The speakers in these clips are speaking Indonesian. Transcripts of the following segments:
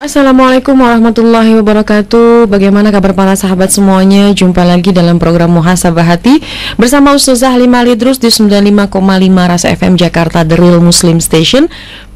Assalamualaikum warahmatullahi wabarakatuh. Bagaimana kabar para sahabat semuanya? Jumpa lagi dalam program Muhasabah Hati bersama Ustazah Halimah Lidrus di 95,5 Rasa FM Jakarta, The Real Muslim Station.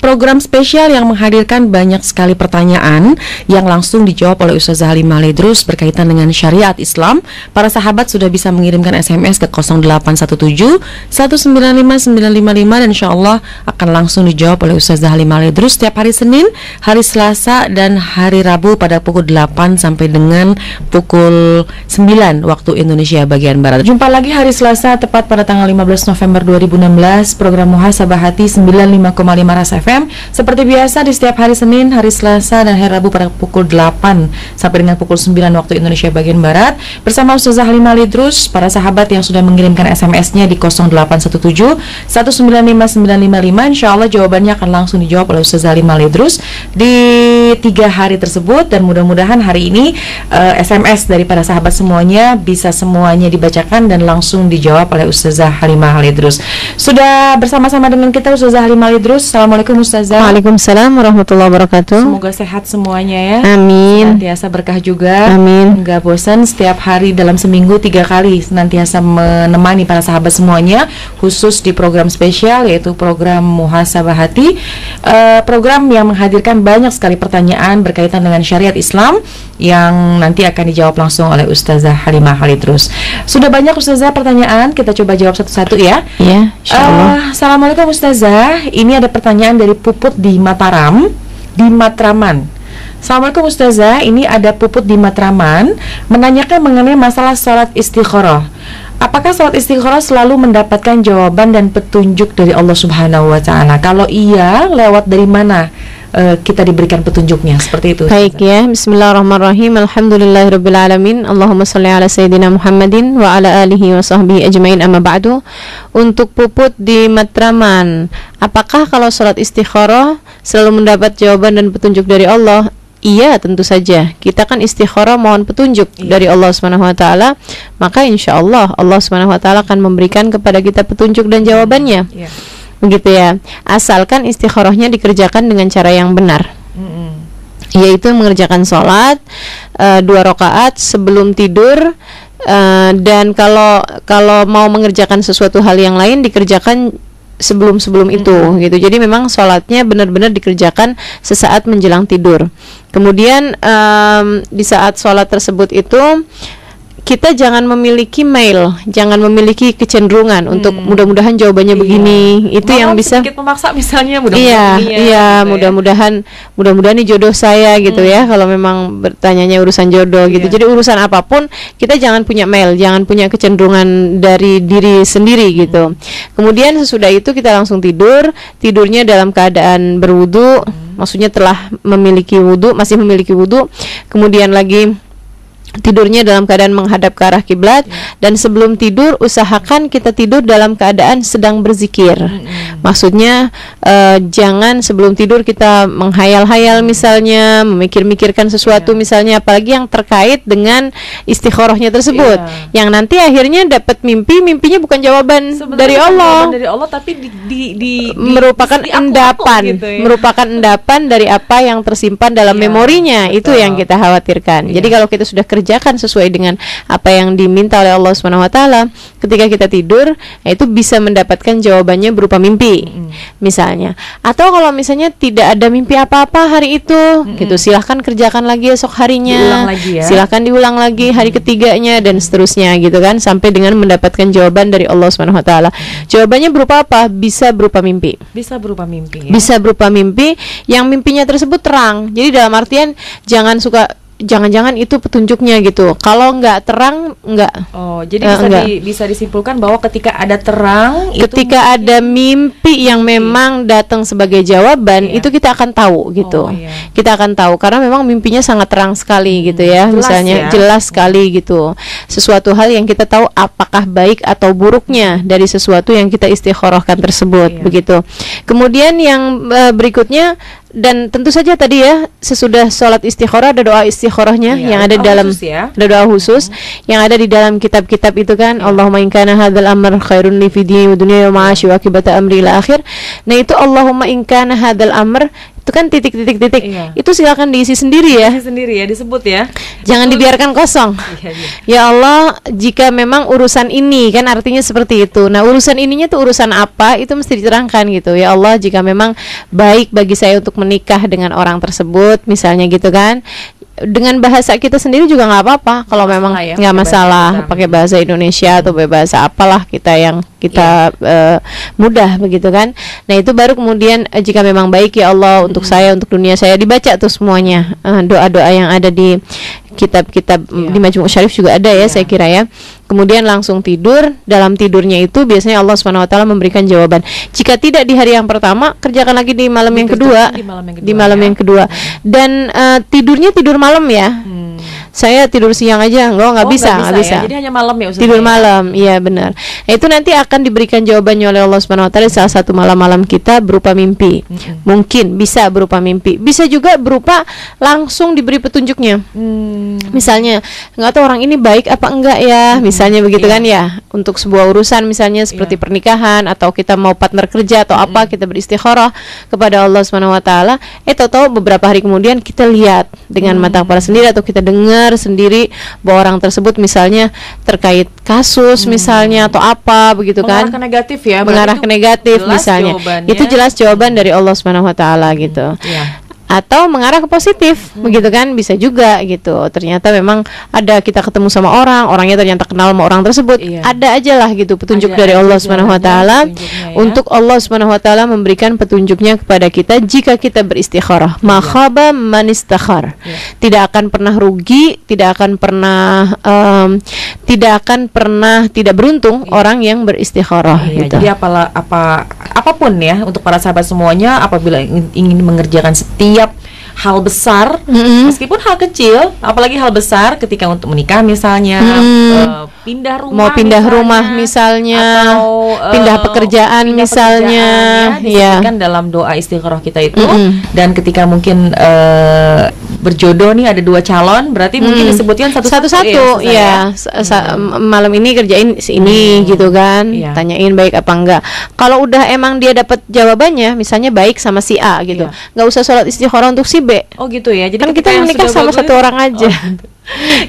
Program spesial yang menghadirkan banyak sekali pertanyaan yang langsung dijawab oleh Ustazah Halimah Lidrus berkaitan dengan syariat Islam. Para sahabat sudah bisa mengirimkan SMS ke 0817 195 955 dan insyaallah akan langsung dijawab oleh Ustazah Halimah Lidrus setiap hari Senin, hari Selasa dan hari Rabu pada pukul 8 sampai dengan pukul 9 waktu Indonesia bagian Barat. Jumpa lagi hari Selasa tepat pada tanggal 15 November 2016. Program Muhasabah Hati 95,5 Rasa FM seperti biasa di setiap hari Senin, hari Selasa dan hari Rabu pada pukul 8 sampai dengan pukul 9 waktu Indonesia bagian Barat bersama Ustazah Halimah Lidrus. Para sahabat yang sudah mengirimkan SMS-nya di 0817 195 955 insyaallah jawabannya akan langsung dijawab oleh Ustazah Halimah Lidrus di 3 hari tersebut, dan mudah-mudahan hari ini SMS dari para sahabat semuanya bisa semuanya dibacakan dan langsung dijawab oleh Ustazah Halimah Lidrus. Sudah bersama-sama dengan kita Ustazah Halimah Lidrus. Assalamualaikum Ustazah. Waalaikumsalam warahmatullahi wabarakatuh. Semoga sehat semuanya ya. Amin. Senantiasa berkah juga. Amin. Enggak bosan setiap hari dalam seminggu 3 kali senantiasa menemani para sahabat semuanya, khusus di program spesial yaitu program Muhasabah Hati. Program yang menghadirkan banyak sekali pertanyaan berkaitan dengan syariat Islam yang nanti akan dijawab langsung oleh Ustazah Halimah Lidrus. Sudah banyak Ustazah pertanyaan, kita coba jawab satu-satu ya. Iya, insyaallah. Assalamualaikum Ustazah. Ini ada pertanyaan dari Puput di Mataram, di Matraman. Assalamualaikum Ustazah, ini ada Puput di Matraman menanyakan mengenai masalah sholat istikharah. Apakah sholat istikharah selalu mendapatkan jawaban dan petunjuk dari Allah Subhanahu wa Ta'ala? Kalau iya, lewat dari mana kita diberikan petunjuknya? Seperti itu. Baik ya, bismillahirrahmanirrahim. Alhamdulillahirrabbilalamin. Allahumma salli ala sayyidina Muhammadin wa ala alihi wa sahbihi ajmain, amma ba'du. Untuk Puput di Matraman, apakah kalau sholat istikharah selalu mendapat jawaban dan petunjuk dari Allah? Iya, tentu saja. Kita kan istikharah mohon petunjuk dari Allah Subhanahu wa Ta'ala, maka insyaallah Allah Subhanahu wa Ta'ala akan memberikan kepada kita petunjuk dan jawabannya. Begitu ya. Asalkan istikharahnya dikerjakan dengan cara yang benar, yaitu mengerjakan sholat 2 rakaat sebelum tidur, dan kalau mau mengerjakan sesuatu hal yang lain dikerjakan sebelum itu gitu. Jadi memang sholatnya benar-benar dikerjakan sesaat menjelang tidur. Kemudian di saat sholat tersebut itu kita jangan memiliki mail, jangan memiliki kecenderungan untuk mudah-mudahan jawabannya begini. Itu yang bisa sedikit memaksa misalnya, mudah-mudahan nih jodoh saya gitu ya. Kalau memang bertanyanya urusan jodoh gitu. Jadi urusan apapun kita jangan punya mail, jangan punya kecenderungan dari diri sendiri gitu. Kemudian sesudah itu kita langsung tidur, tidurnya dalam keadaan berwudu, maksudnya telah memiliki wudu, masih memiliki wudu. Kemudian lagi tidurnya dalam keadaan menghadap ke arah kiblat, dan sebelum tidur usahakan kita tidur dalam keadaan sedang berzikir. Maksudnya jangan sebelum tidur kita menghayal-hayal misalnya, memikir-mikirkan sesuatu misalnya, apalagi yang terkait dengan istikharahnya tersebut, yang nanti akhirnya dapat mimpinya bukan jawaban dari Allah, tapi merupakan endapan gitu ya. Merupakan endapan dari apa yang tersimpan dalam memorinya. Betul. Itu yang kita khawatirkan. Jadi kalau kita sudah kerjakan sesuai dengan apa yang diminta oleh Allah Subhanahu wa Ta'ala, ketika kita tidur, itu bisa mendapatkan jawabannya berupa mimpi misalnya. Atau kalau misalnya tidak ada mimpi apa-apa hari itu gitu, silahkan kerjakan lagi esok harinya, silahkan diulang lagi hari ketiganya dan seterusnya gitu kan, sampai dengan mendapatkan jawaban dari Allah Subhanahu wa Ta'ala. Jawabannya berupa apa? Bisa berupa mimpi. Bisa berupa mimpi yang mimpinya tersebut terang. Jadi dalam artian jangan-jangan itu petunjuknya gitu. Kalau nggak terang, nggak. Oh, jadi bisa disimpulkan bahwa ketika ada terang, ketika ada mimpi yang memang datang sebagai jawaban, itu kita akan tahu gitu. Kita akan tahu karena memang mimpinya sangat terang sekali gitu ya. Misalnya jelas sekali gitu. Sesuatu hal yang kita tahu apakah baik atau buruknya dari sesuatu yang kita istikharahkan tersebut, begitu. Kemudian yang berikutnya, dan tentu saja tadi ya, sesudah sholat istikharah ada doa istikharahnya yang ada di dalam ada doa khusus yang ada di dalam kitab-kitab itu kan. Allahumma in kana hadzal amr khairun li fi dini wa dunya wa ma'ashi wa akibata amri ila akhir. Nah itu Allahumma in kana hadzal amr itu kan titik-titik-titik. Iya. Itu silakan diisi sendiri ya. Sendiri ya disebut ya. Jangan dibiarkan kosong. Iya, iya. Ya Allah, jika memang urusan ini, kan artinya seperti itu. Nah, urusan ininya tuh urusan apa? Itu mesti diterangkan gitu. Ya Allah, jika memang baik bagi saya untuk menikah dengan orang tersebut, misalnya gitu kan. Dengan bahasa kita sendiri juga nggak apa-apa. Kalau memang ya, nggak masalah pakai bahasa Indonesia atau bahasa apalah kita yang kita mudah begitu kan. Nah, itu baru kemudian jika memang baik ya Allah untuk saya, untuk dunia saya, dibaca tuh semuanya doa-doa yang ada di kitab-kitab di Majmu' Syarif juga ada ya, saya kira ya. Kemudian langsung tidur. Dalam tidurnya itu biasanya Allah SWT memberikan jawaban. Jika tidak di hari yang pertama, kerjakan lagi di malam yang kedua. Di malam yang kedua. Dan tidurnya tidur malam ya. Saya tidur siang aja, nggak bisa. Ya? Jadi hanya malam ya Ustaz? Tidur malam, iya benar. Nah, itu nanti akan diberikan jawabannya oleh Allah SWT di salah satu malam-malam kita berupa mimpi. Mungkin bisa berupa mimpi, bisa juga berupa langsung diberi petunjuknya. Misalnya, nggak tahu orang ini baik apa enggak ya, misalnya begitu kan ya. Untuk sebuah urusan misalnya seperti pernikahan atau kita mau partner kerja atau apa, kita beristikharah kepada Allah SWT. Tahu-tahu beberapa hari kemudian kita lihat dengan mata kepala sendiri atau kita dengar sendiri bahwa orang tersebut misalnya terkait kasus misalnya atau apa begitu kan, mengarah ke negatif ya, mengarah ke negatif misalnya, itu jelas jawaban dari Allah SWT gitu. Atau mengarah ke positif begitu kan, bisa juga gitu. Ternyata memang ada kita ketemu sama orangnya ternyata kenal sama orang tersebut. Ada aja lah gitu petunjuk dari Allah SWT untuk Allah SWT memberikan petunjuknya kepada kita jika kita beristikharah. Ma khaba man istakhar. Tidak akan pernah rugi, tidak akan pernah tidak beruntung orang yang beristikharah gitu. Jadi apapun ya untuk para sahabat semuanya, apabila ingin mengerjakan setiap hal besar, meskipun hal kecil, apalagi hal besar ketika untuk menikah misalnya, pindah rumah, mau pindah rumah misalnya, atau pindah pekerjaan misalnya, disebutkan dalam doa istikharah kita itu. Dan ketika mungkin berjodoh nih ada dua calon, berarti mungkin disebutkan satu-satu malam ini kerjain ini gitu kan, tanyain baik apa enggak. Kalau udah emang dia dapat jawabannya, misalnya baik sama si A gitu, nggak usah sholat istikharah untuk si B. Oh gitu ya. Jadi kan kita menikah sama satu orang aja.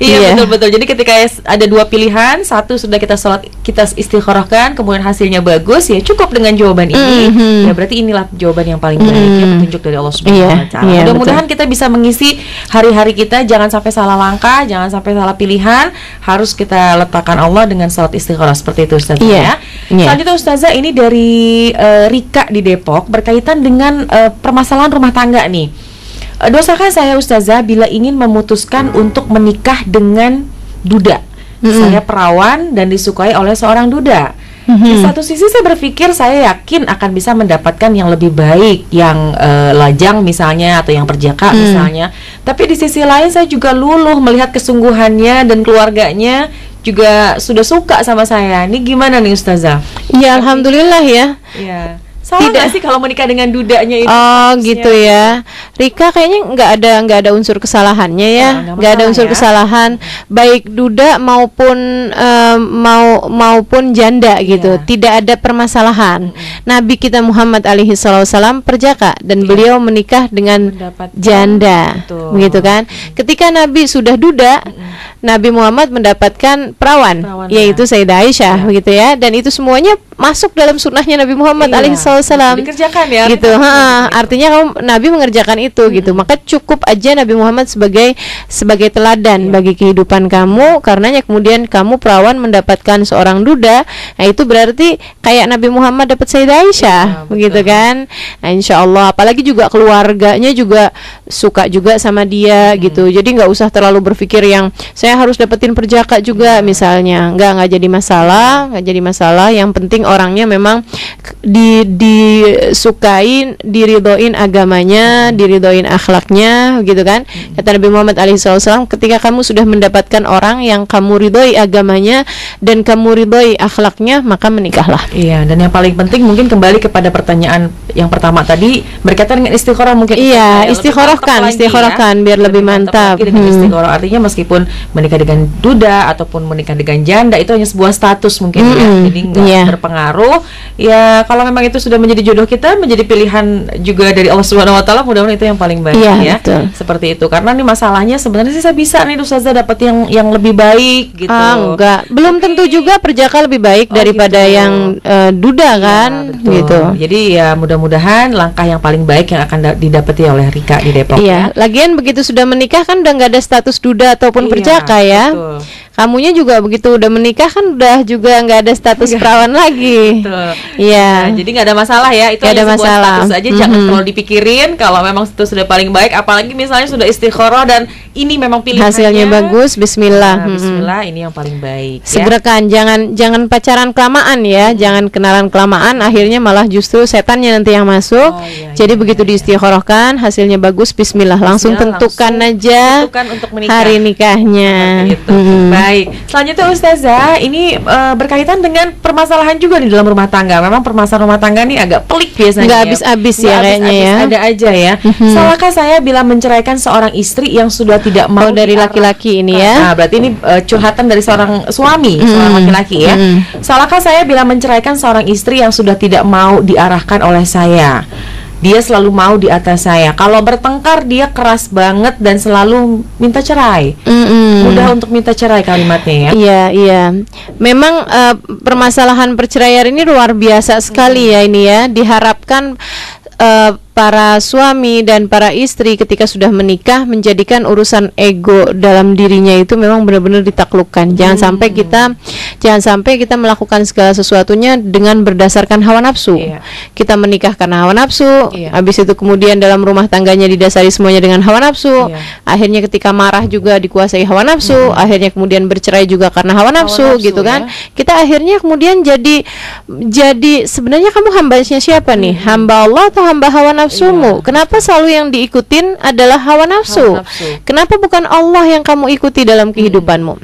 Iya betul-betul. Jadi ketika ada dua pilihan, satu sudah kita sholat, kita istikharahkan, kemudian hasilnya bagus, ya cukup dengan jawaban ini. Ya berarti inilah jawaban yang paling baik, ya petunjuk dari Allah Subhanahu wa taala. Mudah-mudahan kita bisa mengisi hari-hari kita, jangan sampai salah langkah, jangan sampai salah pilihan. Harus kita letakkan Allah dengan sholat istikharah seperti itu Ustazah ya. Selanjutnya Ustazah, ini dari Rika di Depok berkaitan dengan permasalahan rumah tangga nih. Dosakah saya Ustazah bila ingin memutuskan untuk menikah dengan duda? Saya perawan dan disukai oleh seorang duda. Di satu sisi saya berpikir saya yakin akan bisa mendapatkan yang lebih baik, yang lajang misalnya atau yang perjaka misalnya. Tapi di sisi lain saya juga luluh melihat kesungguhannya dan keluarganya juga sudah suka sama saya. Ini gimana nih Ustazah? Ya alhamdulillah ya. Salah nggak sih kalau menikah dengan dudanya itu? Oh gitu ya, Rika kayaknya nggak ada unsur kesalahannya ya, nggak ada unsur kesalahan baik duda maupun maupun janda gitu, tidak ada permasalahan. Nabi kita Muhammad alaihi wasallam perjaka dan beliau menikah dengan janda, begitu kan? Ketika Nabi sudah duda, Nabi Muhammad mendapatkan perawan yaitu Sayyidah Aisyah, begitu ya, dan itu semuanya masuk dalam sunnahnya Nabi Muhammad alaihi wasallam. Dikerjakan ya. Gitu. Artinya Nabi mengerjakan itu gitu. Maka cukup aja Nabi Muhammad sebagai teladan bagi kehidupan kamu, karenanya kemudian kamu perawan mendapatkan seorang duda. Nah, itu berarti kayak Nabi Muhammad dapat Sayyidah Aisyah, begitu kan? Nah, insyaallah apalagi juga keluarganya juga suka juga sama dia gitu. Jadi nggak usah terlalu berpikir yang saya harus dapetin perjaka juga misalnya. Nggak jadi masalah, Yang penting orangnya memang disukain, diridhoin agamanya, diridhoin akhlaknya, gitu kan? Kata Nabi Muhammad alaihissalam, ketika kamu sudah mendapatkan orang yang kamu ridhoi agamanya dan kamu ridhoi akhlaknya, maka menikahlah. Iya, dan yang paling penting mungkin kembali kepada pertanyaan yang pertama tadi berkaitan dengan istikharah mungkin. Iya, istikharahkan biar lebih mantap. Dengan istikharah artinya meskipun menikah dengan duda ataupun menikah dengan janda itu hanya sebuah status mungkin ya, jadi nggak berpengaruh. Ya kalau memang itu sudah menjadi jodoh kita, menjadi pilihan juga dari Allah Subhanahu Wa Taala, mudah-mudahan itu yang paling baik ya. Betul. Seperti itu. Karena nih masalahnya sebenarnya sih saya bisa nih Ustazah dapat yang lebih baik gitu. Enggak, belum tentu juga perjaka lebih baik daripada gitu. yang duda kan, gitu. Jadi ya mudah-mudahan langkah yang paling baik yang akan didapati oleh Rika di Depok. Iya, lagian begitu sudah menikah kan udah nggak ada status duda ataupun perjaka ya. Betul. Kamunya juga begitu udah menikah kan udah juga nggak ada status perawan lagi. Betul. Iya. Nah, jadi nggak ada masalah ya. Itu hanya sebuah status aja, jangan terlalu dipikirin. Kalau memang itu sudah paling baik, apalagi misalnya sudah istikharah dan ini memang pilihannya, hasilnya bagus, bismillah. Bismillah, ini yang paling baik. Segerakan, jangan pacaran kelamaan ya, jangan kenalan kelamaan. Akhirnya malah justru setannya nanti yang masuk. Jadi begitu diistikharahkan, hasilnya bagus, bismillah. Langsung tentukan aja untuk menikah. hari nikahnya. Baik, selanjutnya Ustazah, ini berkaitan dengan permasalahan juga di dalam rumah tangga. Memang permasalahan rumah tangga ini agak pelik biasanya. Nggak habis-habis ya kayaknya ya. Ada aja ya. Salahkah saya bila menceraikan seorang istri yang sudah tidak mau dari laki-laki ini ya? Nah, berarti ini curhatan dari seorang suami, seorang laki-laki ya. Salahkah saya bila menceraikan seorang istri yang sudah tidak mau diarahkan oleh saya? Dia selalu mau di atas saya. Kalau bertengkar dia keras banget dan selalu minta cerai. Mudah untuk minta cerai kalimatnya ya. Iya. Memang permasalahan perceraian ini luar biasa sekali ya ini ya. Diharapkan para suami dan para istri ketika sudah menikah menjadikan urusan ego dalam dirinya itu memang benar-benar ditaklukkan. Jangan sampai kita melakukan segala sesuatunya dengan berdasarkan hawa nafsu. Kita menikah karena hawa nafsu, habis itu kemudian dalam rumah tangganya didasari semuanya dengan hawa nafsu. Akhirnya ketika marah juga dikuasai hawa nafsu, akhirnya kemudian bercerai juga karena hawa nafsu gitu kan. Kita akhirnya kemudian jadi sebenarnya kamu hambanya siapa nih? Hamba Allah atau hamba hawa nafsumu? Kenapa selalu yang diikutin adalah hawa nafsu? Kenapa bukan Allah yang kamu ikuti dalam kehidupanmu?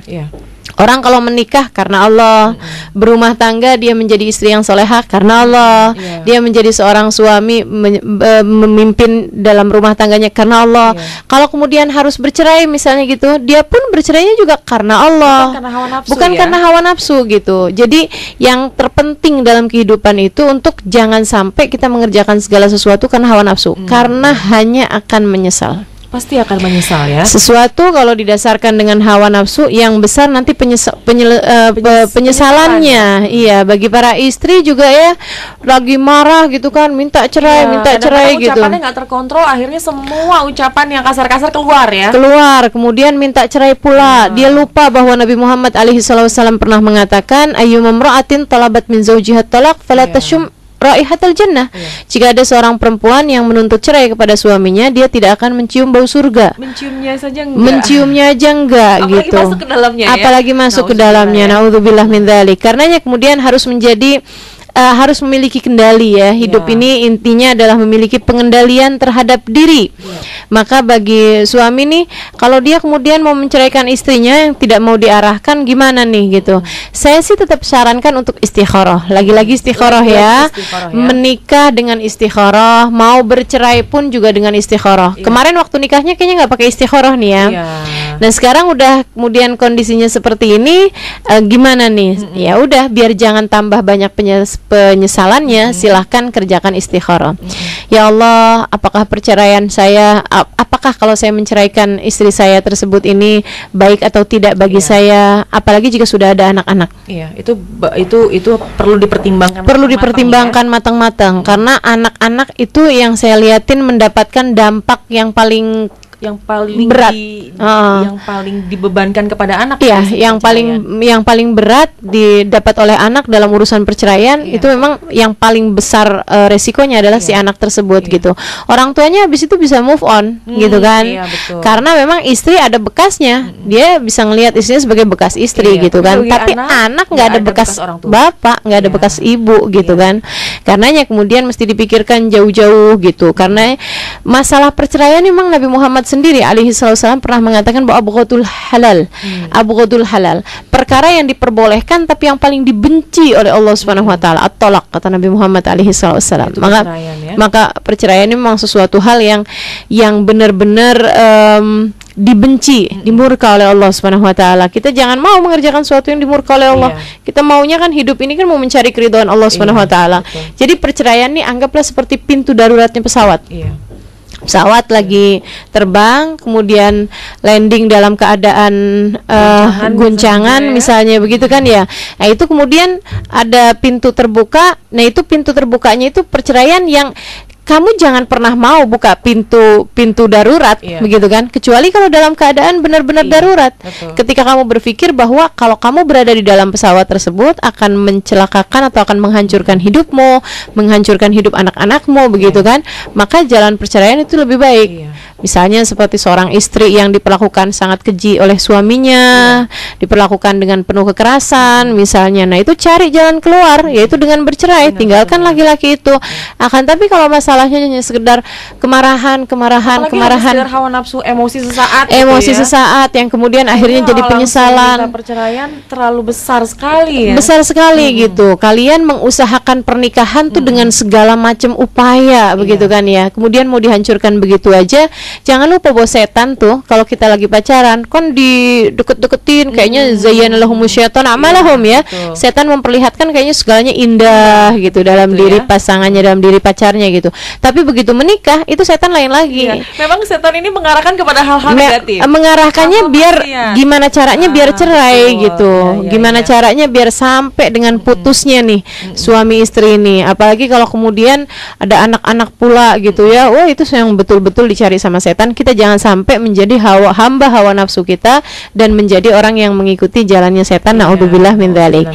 Orang kalau menikah karena Allah, berumah tangga dia menjadi istri yang solehah karena Allah, dia menjadi seorang suami memimpin dalam rumah tangganya karena Allah. Kalau kemudian harus bercerai misalnya gitu, dia pun bercerainya juga karena Allah, bukan karena hawa nafsu gitu. Jadi yang terpenting dalam kehidupan itu untuk jangan sampai kita mengerjakan segala sesuatu karena hawa nafsu, karena hanya akan menyesal. Pasti akan menyesal ya. Sesuatu kalau didasarkan dengan hawa nafsu yang besar nanti penyesalannya. Iya, bagi para istri juga ya, lagi marah gitu kan, minta cerai gitu. Ucapannya nggak terkontrol, akhirnya semua ucapan yang kasar-kasar keluar ya. Kemudian minta cerai pula. Dia lupa bahwa Nabi Muhammad SAW pernah mengatakan, ayyumamra'atin talabat min zawjiha talaq fala tashum raihatul jannah. Jika ada seorang perempuan yang menuntut cerai kepada suaminya, dia tidak akan mencium bau surga. Menciumnya aja enggak apalagi gitu. Masuk ke dalamnya ya. Apalagi masuk ke dalamnya. Naudzubillah min dzalik. Karenanya kemudian harus menjadi harus memiliki kendali ya. Hidup ini intinya adalah memiliki pengendalian terhadap diri. Maka bagi suami nih, kalau dia kemudian mau menceraikan istrinya yang tidak mau diarahkan, gimana nih gitu. Saya sih tetap sarankan untuk istikharah. Lagi-lagi istikharah ya. Menikah dengan istikharah, mau bercerai pun juga dengan istikharah. Kemarin waktu nikahnya kayaknya nggak pakai istikharah nih ya. Nah sekarang udah kemudian kondisinya seperti ini, gimana nih? Ya udah, biar jangan tambah banyak penyesalannya, silahkan kerjakan istikharah. Ya Allah, apakah perceraian saya, apakah kalau saya menceraikan istri saya tersebut ini baik atau tidak bagi saya, apalagi jika sudah ada anak-anak. Itu perlu dipertimbangkan. Matang-matang, karena anak-anak itu yang saya liatin mendapatkan dampak yang paling berat, yang paling dibebankan kepada anak. Yang paling berat didapat oleh anak dalam urusan perceraian itu memang yang paling besar resikonya adalah si anak tersebut gitu. Orang tuanya habis itu bisa move on gitu kan. Karena memang istri ada bekasnya, dia bisa ngelihat istrinya sebagai bekas istri gitu kan. Tapi anak nggak ada bekas bapak, nggak ada bekas ibu gitu kan. Karenanya kemudian mesti dipikirkan jauh-jauh gitu. Karena masalah perceraian memang Nabi Muhammad sendiri alaihi wasallam pernah mengatakan bahwa abghadul halal, perkara yang diperbolehkan tapi yang paling dibenci oleh Allah Subhanahu wa taala, at-talaq, kata Nabi Muhammad alaihi wasallam. Maka perceraian ini memang sesuatu hal yang benar-benar dibenci, dimurka oleh Allah Subhanahu wa taala. Kita jangan mau mengerjakan sesuatu yang dimurka oleh Allah. Kita maunya kan hidup ini kan mau mencari keridhaan Allah Subhanahu wa taala. Jadi perceraian ini anggaplah seperti pintu daruratnya pesawat. Pesawat lagi terbang, kemudian landing dalam keadaan guncangan misalnya begitu kan ya. Nah itu kemudian ada pintu terbuka. Nah itu pintu terbukanya itu perceraian yang kamu jangan pernah mau buka pintu darurat, begitu kan? Kecuali kalau dalam keadaan benar-benar darurat. Ketika kamu berpikir bahwa kalau kamu berada di dalam pesawat tersebut akan mencelakakan atau akan menghancurkan hidupmu, menghancurkan hidup anak-anakmu, begitu kan? Maka jalan perceraian itu lebih baik. Misalnya seperti seorang istri yang diperlakukan sangat keji oleh suaminya, diperlakukan dengan penuh kekerasan, misalnya. Nah itu cari jalan keluar, yaitu dengan bercerai. Tinggalkan laki-laki itu. Akan tapi kalau masalahnya hanya sekedar kemarahan, sekedar hawa nafsu, emosi sesaat, yang kemudian akhirnya jadi penyesalan. Perceraian terlalu besar sekali ya. Besar sekali gitu. Kalian mengusahakan pernikahan tuh dengan segala macam upaya, begitu kan ya. Kemudian mau dihancurkan begitu aja. Jangan lupa bahwa setan tuh kalau kita lagi pacaran kan dideket-deketin kayaknya zayyanalahu syaitan amalahum ya. Setan memperlihatkan kayaknya segalanya indah gitu dalam diri pasangannya, dalam diri pacarnya gitu. Tapi begitu menikah itu setan lain lagi. Memang setan ini mengarahkan kepada hal-hal negatif. Mengarahkannya biar gimana caranya biar cerai gitu. Gimana caranya biar sampai dengan putusnya nih suami istri ini. Apalagi kalau kemudian ada anak-anak pula gitu ya. Wah itu yang betul-betul dicari sama setan. Kita jangan sampai menjadi hamba hawa nafsu kita dan menjadi orang yang mengikuti jalannya setan. Naudzubillah min dzalik.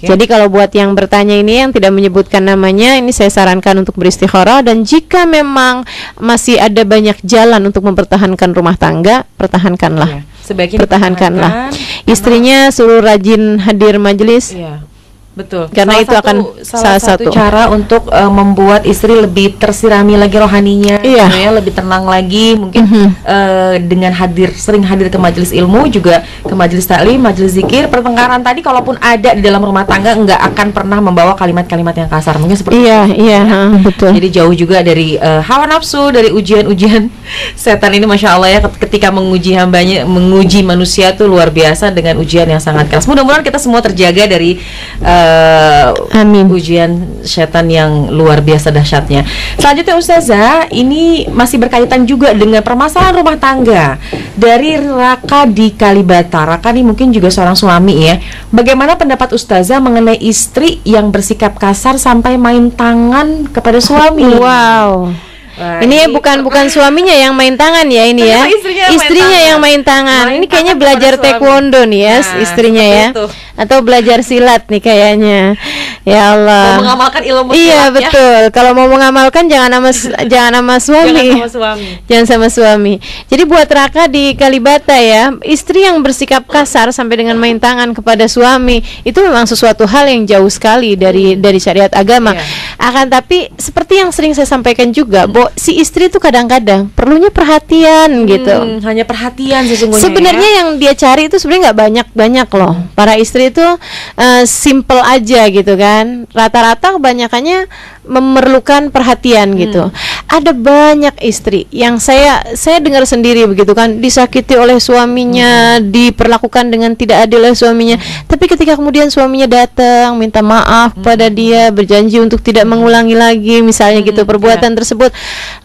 Jadi kalau buat yang bertanya ini yang tidak menyebutkan namanya, ini saya sarankan untuk beristikharah, dan jika memang masih ada banyak jalan untuk mempertahankan rumah tangga, pertahankanlah. Sebaiknya pertahankanlah. Istrinya suruh rajin hadir majelis. Betul. Karena itu akan salah satu cara untuk membuat istri lebih tersirami lagi rohaninya, ya, lebih tenang lagi mungkin dengan sering hadir ke majelis ilmu, juga ke majelis taklim, majelis zikir. Pertengkaran tadi kalaupun ada di dalam rumah tangga nggak akan pernah membawa kalimat-kalimat yang kasar, mungkin seperti betul. Jadi jauh juga dari hawa nafsu, dari ujian-ujian setan ini. Masya Allah ya, ketika menguji hambanya, menguji manusia tuh luar biasa dengan ujian yang sangat keras. Mudah-mudahan kita semua terjaga dari amin, ujian setan yang luar biasa dahsyatnya. Selanjutnya Ustazah, ini masih berkaitan juga dengan permasalahan rumah tangga dari Raka di Kalibata. Raka ini mungkin juga seorang suami ya. Bagaimana pendapat Ustazah mengenai istri yang bersikap kasar sampai main tangan kepada suami? Wow. Ini bukan suaminya yang main tangan ya, ini ya. Istrinya yang main tangan. Ini kayaknya belajar taekwondo nih ya, istrinya ya. Atau belajar silat nih kayaknya. Ya Allah. Mau mengamalkan ilmu silat. Iya betul. Kalau mau mengamalkan jangan sama suami. Jangan sama suami. Jadi buat Raka di Kalibata ya, istri yang bersikap kasar sampai dengan main tangan kepada suami itu memang sesuatu hal yang jauh sekali dari syariat agama. Akan tapi seperti yang sering saya sampaikan juga, si istri itu kadang-kadang perlunya perhatian gitu. Hanya perhatian sesungguhnya. Sebenarnya yang dia cari itu sebenarnya nggak banyak loh. Para istri itu simple aja gitu kan. Rata-rata kebanyakannya memerlukan perhatian gitu. Ada banyak istri yang saya dengar sendiri begitu kan, disakiti oleh suaminya, diperlakukan dengan tidak adil oleh suaminya. Tapi ketika kemudian suaminya datang minta maaf pada dia, berjanji untuk tidak mengulangi lagi misalnya gitu perbuatan tersebut,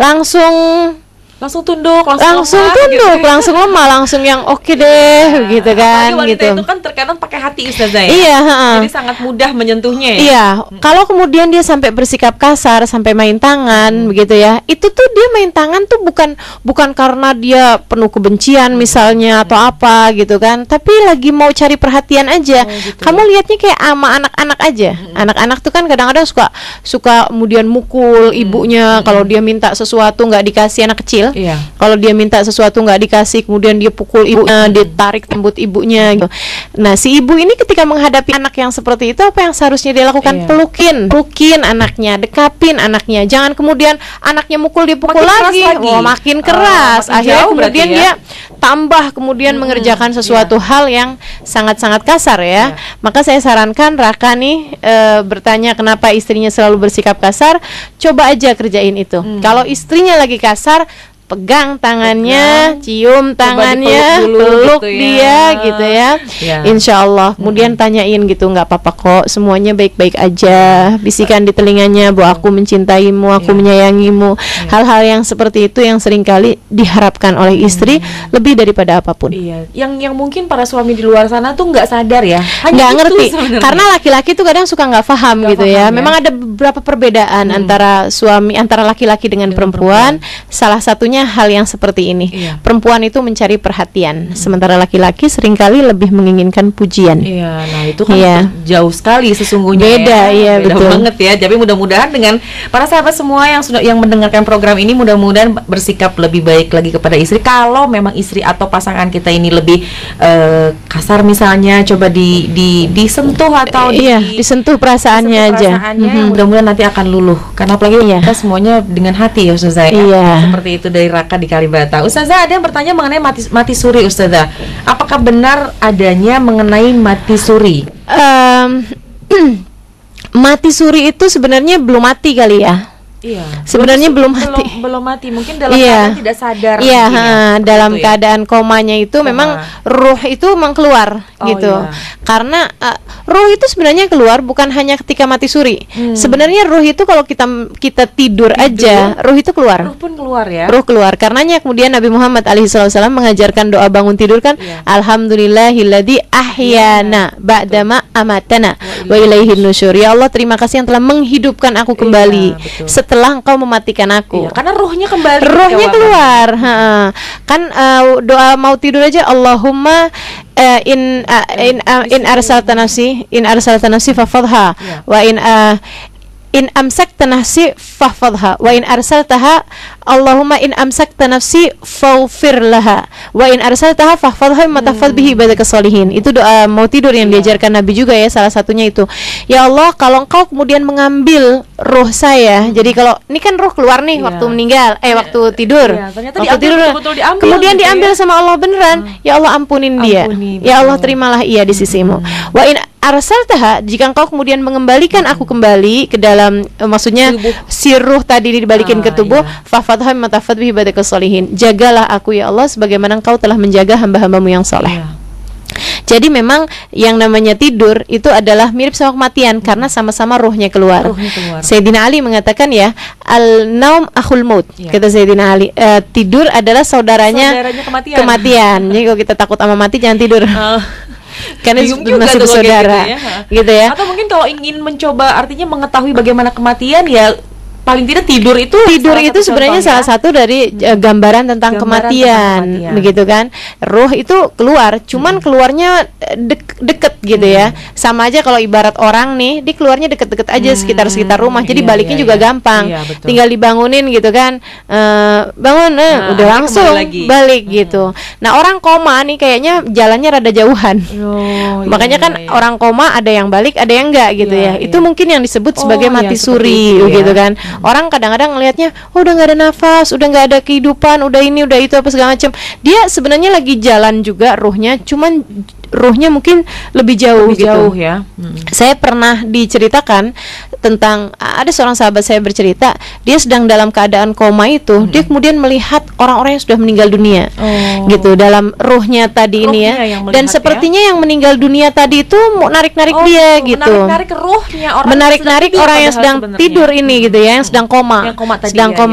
langsung tunduk, langsung lemah, langsung yang oke deh gitu kan. Wanita gitu. Itu kan terkadang pakai hati Ustazah ya. Iya, jadi sangat mudah menyentuhnya ya. Iya, kalau kemudian dia sampai bersikap kasar, sampai main tangan begitu ya. Itu tuh dia main tangan tuh bukan karena dia penuh kebencian misalnya atau apa gitu kan, tapi lagi mau cari perhatian aja. Gitu. Kamu lihatnya kayak sama anak-anak aja. Anak-anak tuh kan kadang-kadang suka kemudian mukul ibunya kalau dia minta sesuatu nggak dikasih, anak kecil. Kalau dia minta sesuatu nggak dikasih, kemudian dia pukul ibunya, dia tarik rambut ibunya gitu. Nah si ibu ini ketika menghadapi anak yang seperti itu, apa yang seharusnya dia lakukan? Pelukin anaknya, dekapin anaknya. Jangan kemudian anaknya mukul, dia pukul lagi. Makin keras. Akhirnya kemudian dia tambah kemudian mengerjakan sesuatu hal yang sangat-sangat kasar ya. Maka saya sarankan Raka nih bertanya kenapa istrinya selalu bersikap kasar, coba aja kerjain itu. Kalau istrinya lagi kasar, pegang tangannya, cium tangannya, peluk gitu dia gitu ya. Insya Allah. Kemudian tanyain gitu, nggak apa-apa kok, semuanya baik-baik aja. Bisikan di telinganya bahwa aku mencintaimu, aku menyayangimu. Hal-hal yang seperti itu yang seringkali diharapkan oleh istri lebih daripada apapun. Iya. Yang mungkin para suami di luar sana tuh nggak sadar ya, nggak ngerti. Karena laki-laki tuh kadang suka nggak paham gitu ya. Memang ada beberapa perbedaan antara laki-laki dengan perempuan. Salah satunya hal yang seperti ini. Perempuan itu mencari perhatian, sementara laki-laki seringkali lebih menginginkan pujian. Iya, nah itu kan jauh sekali sesungguhnya. Beda betul banget ya. Jadi mudah-mudahan dengan para sahabat semua yang mendengarkan program ini, mudah-mudahan bersikap lebih baik lagi kepada istri. Kalau memang istri atau pasangan kita ini lebih kasar misalnya, coba disentuh atau disentuh perasaannya aja. Mudah-mudahan nanti akan luluh. Karena apalagi kita semuanya dengan hati ya Ustazah ya. Seperti itu dari Raka di Kalibata. Ustazah, ada yang bertanya mengenai mati suri Ustazah. Apakah benar adanya mengenai mati suri? Mati suri itu sebenarnya belum mati kali ya. Sebenarnya belum mati, mungkin dalam keadaan tidak sadar. Dalam keadaan komanya itu memang ruh itu memang keluar gitu. Karena ruh itu sebenarnya keluar bukan hanya ketika mati suri. Sebenarnya ruh itu kalau kita tidur aja, ruh itu keluar. Ruh pun keluar ya. Ruh keluar. Karenanya kemudian Nabi Muhammad SAW mengajarkan doa bangun tidur kan, Alhamdulillahilladzi ahyana ba'dama amatana wa ilaihin nusyur. Ya Allah, terima kasih yang telah menghidupkan aku kembali setelah Engkau mematikan aku. Karena ruhnya kembali. Ruhnya keluar. Kan doa mau tidur aja, Allahumma in arsalta nafsi fafadha wa in amsakta nafsi fahfadha wa in arsaltaha Allahumma in amsakta nafsi faghfir laha wa in arsaltaha fahfadha matafad bihi ibadaka sholihin. Itu doa mau tidur yang diajarkan Nabi juga ya, salah satunya itu. Ya Allah, kalau Engkau kemudian mengambil ruh saya, jadi kalau ini kan ruh keluar nih waktu meninggal, waktu tidur, waktu tidur kemudian diambil sama Allah beneran. Ya Allah, ampunin dia. Ya Allah, terimalah ia di sisimu. Wa in arsaltaha, jika Engkau kemudian mengembalikan aku kembali ke dalam maksudnya si ruh tadi dibalikin ke tubuh, fafadha matafad bihi ibadaka sholihin. Jagalah aku ya Allah sebagaimana Engkau telah menjaga hamba-hambamu yang soleh. Jadi memang yang namanya tidur itu adalah mirip sama kematian karena sama-sama ruhnya keluar. Sayyidina Ali mengatakan ya, al-naum akhul maut. Kata Sayyidina Ali, tidur adalah saudaranya kematian. Jadi kalau kita takut sama mati jangan tidur. Karena masih bersaudara gitu ya. Atau mungkin kalau ingin mencoba artinya mengetahui bagaimana kematian ya paling tidak tidur itu sebenarnya salah satu dari gambaran tentang kematian begitu kan. Ruh itu keluar, cuman keluarnya deket gitu ya. Sama aja kalau ibarat orang nih, dia keluarnya deket-deket aja sekitar rumah, jadi baliknya juga gampang. Tinggal dibangunin gitu kan, bangun udah langsung balik gitu. Nah, orang koma nih kayaknya jalannya rada jauhan. Makanya kan orang koma ada yang balik, ada yang enggak gitu ya. Itu mungkin yang disebut sebagai mati suri gitu kan. Orang kadang-kadang ngelihatnya, udah nggak ada nafas, udah nggak ada kehidupan, udah ini, udah itu, apa segala macam. Dia sebenarnya lagi jalan juga ruhnya, cuman ruhnya mungkin lebih jauh ya. Saya pernah diceritakan tentang ada seorang sahabat saya bercerita, dia sedang dalam keadaan koma itu, dia kemudian melihat orang-orang yang sudah meninggal dunia, gitu dalam ruhnya tadi ini ya. Dan sepertinya yang meninggal dunia tadi itu mau narik-narik dia gitu, menarik-narik orang yang sedang tidur ini gitu ya, yang sedang koma,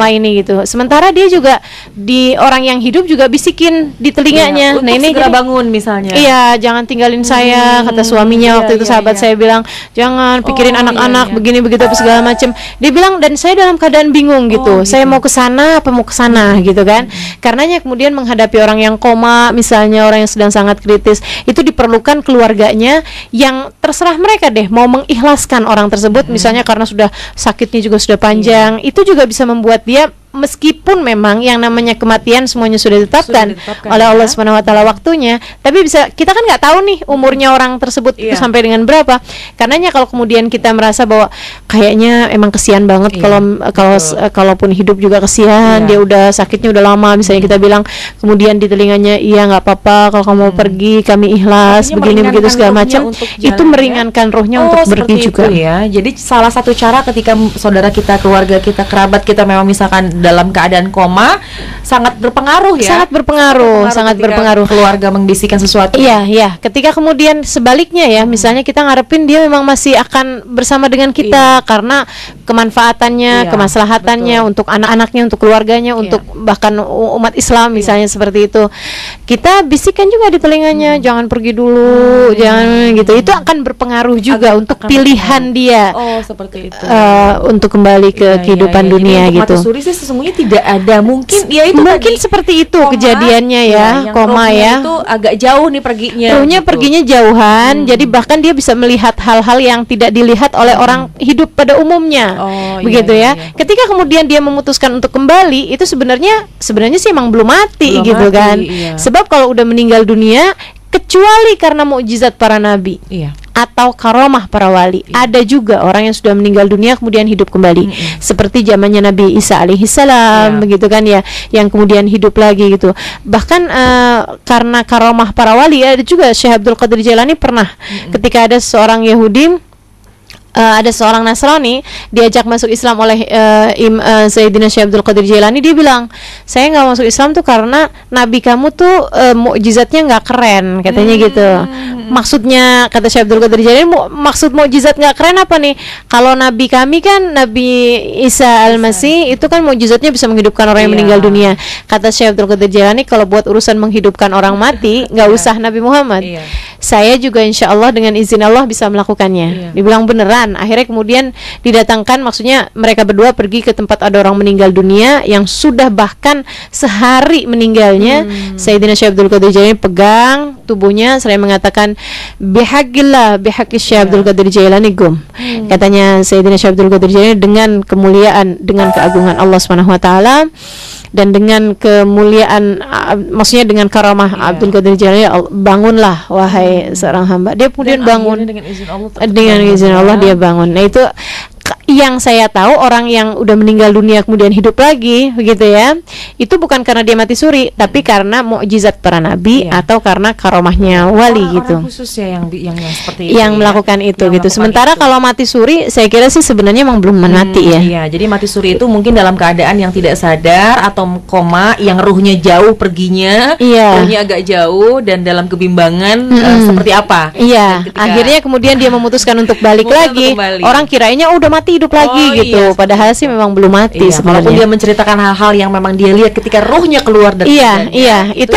ini gitu. Sementara dia juga di orang yang hidup juga bisikin di telinganya, nah ini segera bangun misalnya. Iya, jangan tinggalin saya, kata suaminya waktu itu. Sahabat saya bilang, jangan pikirin anak-anak begini begitu apa segala macam. Dia bilang, dan saya dalam keadaan bingung gitu. Saya mau ke sana apa mau ke sana gitu kan. Karenanya kemudian menghadapi orang yang koma, misalnya orang yang sedang sangat kritis, itu diperlukan keluarganya yang terserah mereka deh mau mengikhlaskan orang tersebut, misalnya karena sudah sakitnya juga sudah panjang. Itu juga bisa membuat dia, meskipun memang yang namanya kematian semuanya sudah ditetapkan oleh Allah Subhanahu wa taala waktunya, tapi bisa kita kan nggak tahu nih umurnya orang tersebut itu sampai dengan berapa. Karenanya kalau kemudian kita merasa bahwa kayaknya emang kesian banget, kalaupun hidup juga kesian, dia udah sakitnya udah lama, misalnya kita bilang kemudian di telinganya, iya nggak apa-apa kalau kamu mau pergi, kami ikhlas, begini begitu segala macam, itu meringankan ruhnya untuk pergi juga ya. Jadi salah satu cara ketika saudara kita, keluarga kita, kerabat kita memang misalkan dalam keadaan koma sangat berpengaruh ya. Sangat berpengaruh, sangat ketika berpengaruh. Keluarga membisikkan sesuatu. Iya, iya. Ketika kemudian sebaliknya ya, misalnya kita ngarepin dia memang masih akan bersama dengan kita karena kemanfaatannya, kemaslahatannya untuk anak-anaknya, untuk keluarganya, untuk bahkan umat Islam misalnya seperti itu. Kita bisikan juga di telinganya, jangan pergi dulu, jangan gitu. Itu akan berpengaruh juga untuk pilihan dia. Oh, seperti itu. Untuk kembali ke kehidupan dunia jadi gitu. Mati suri sih sesungguhnya tidak ada. Mungkin ya itu Mungkin tadi, seperti itu koma, kejadiannya ya, koma rohnya ya. itu agak jauh nih perginya. Ruhnya gitu. perginya jauhan, jadi bahkan dia bisa melihat hal-hal yang tidak dilihat oleh orang hidup pada umumnya. Begitu ya. Ketika kemudian dia memutuskan untuk kembali, itu sebenarnya sih emang belum mati gitu kan. Sebab kalau udah meninggal dunia, kecuali karena mukjizat para nabi. Atau karomah para wali. Ada juga orang yang sudah meninggal dunia kemudian hidup kembali. Seperti zamannya Nabi Isa alaihissalam, begitu kan ya, yang kemudian hidup lagi gitu. Bahkan karena karomah para wali, ada juga Syekh Abdul Qadir Jailani pernah ketika ada seorang Yahudi, ada seorang Nasrani diajak masuk Islam oleh Sayyidina Syekh Abdul Qadir Jailani. Dia bilang, saya nggak masuk Islam tuh karena nabi kamu tuh mukjizatnya nggak keren, katanya gitu. Maksudnya, kata Syekh Abdul Qadir Jailani, maksud mukjizat nggak keren apa nih? Kalau nabi kami kan Nabi Isa Al-Masih itu kan mukjizatnya bisa menghidupkan orang yang meninggal dunia. Kata Syekh Abdul Qadir Jailani, kalau buat urusan menghidupkan orang mati nggak usah Nabi Muhammad. Saya juga insya Allah dengan izin Allah bisa melakukannya. Dibilang beneran. Akhirnya kemudian didatangkan, maksudnya mereka berdua pergi ke tempat ada orang meninggal dunia yang sudah bahkan sehari meninggalnya. Sayyidina Syekh Abdul Qadir Jailani pegang tubuhnya, seraya mengatakan, bihaqillah, bihaqis Syekh Abdul Qadir Jailani gum. Katanya Sayyidina Syekh Abdul Qadir Jailani, dengan kemuliaan, dengan keagungan Allah Subhanahu wa taala, dan dengan kemuliaan, maksudnya dengan karamah Abdul Qadir Jailani, bangunlah wahai seorang hamba. Dia kemudian bangun dengan izin Allah dia bangun. Nah, itu yang saya tahu, orang yang udah meninggal dunia kemudian hidup lagi begitu ya, itu bukan karena dia mati suri, tapi karena mukjizat para nabi atau karena karomahnya wali gitu. Orang khusus ya yang seperti itu, yang melakukan itu gitu. Sementara kalau mati suri, saya kira sih sebenarnya memang belum mati ya. Iya, jadi mati suri itu mungkin dalam keadaan yang tidak sadar atau koma, yang ruhnya jauh perginya, ruhnya agak jauh dan dalam kebimbangan seperti apa. Iya, akhirnya kemudian dia memutuskan untuk balik lagi. Orang kirainnya udah mati hidup lagi gitu. Padahal sih memang belum mati sebenarnya. Walaupun dia menceritakan hal-hal yang memang dia lihat ketika ruhnya keluar dari itu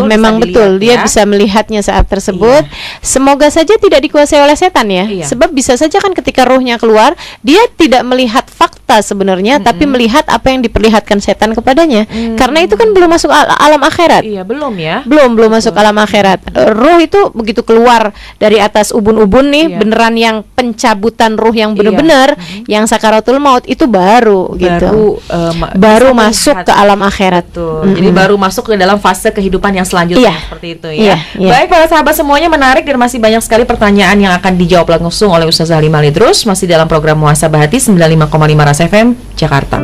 memang betul dia bisa melihatnya saat tersebut. Semoga saja tidak dikuasai oleh setan ya. Sebab bisa saja kan ketika ruhnya keluar, dia tidak melihat fakta sebenarnya, tapi melihat apa yang diperlihatkan setan kepadanya. Karena itu kan belum masuk alam akhirat. Belum ya. Belum masuk alam akhirat. Ruh itu begitu keluar dari atas ubun-ubun nih, beneran yang pencabutan ruh yang benar-benar, yang sakaratul maut itu baru gitu. Baru masuk ke alam akhirat. Jadi baru masuk ke dalam fase kehidupan yang selanjutnya seperti itu ya. Baik para sahabat semuanya, menarik dan masih banyak sekali pertanyaan yang akan dijawab langsung oleh Ustazah Halimah Lidrus, masih dalam program Muhasabah Hati 95,5 Ras FM Jakarta.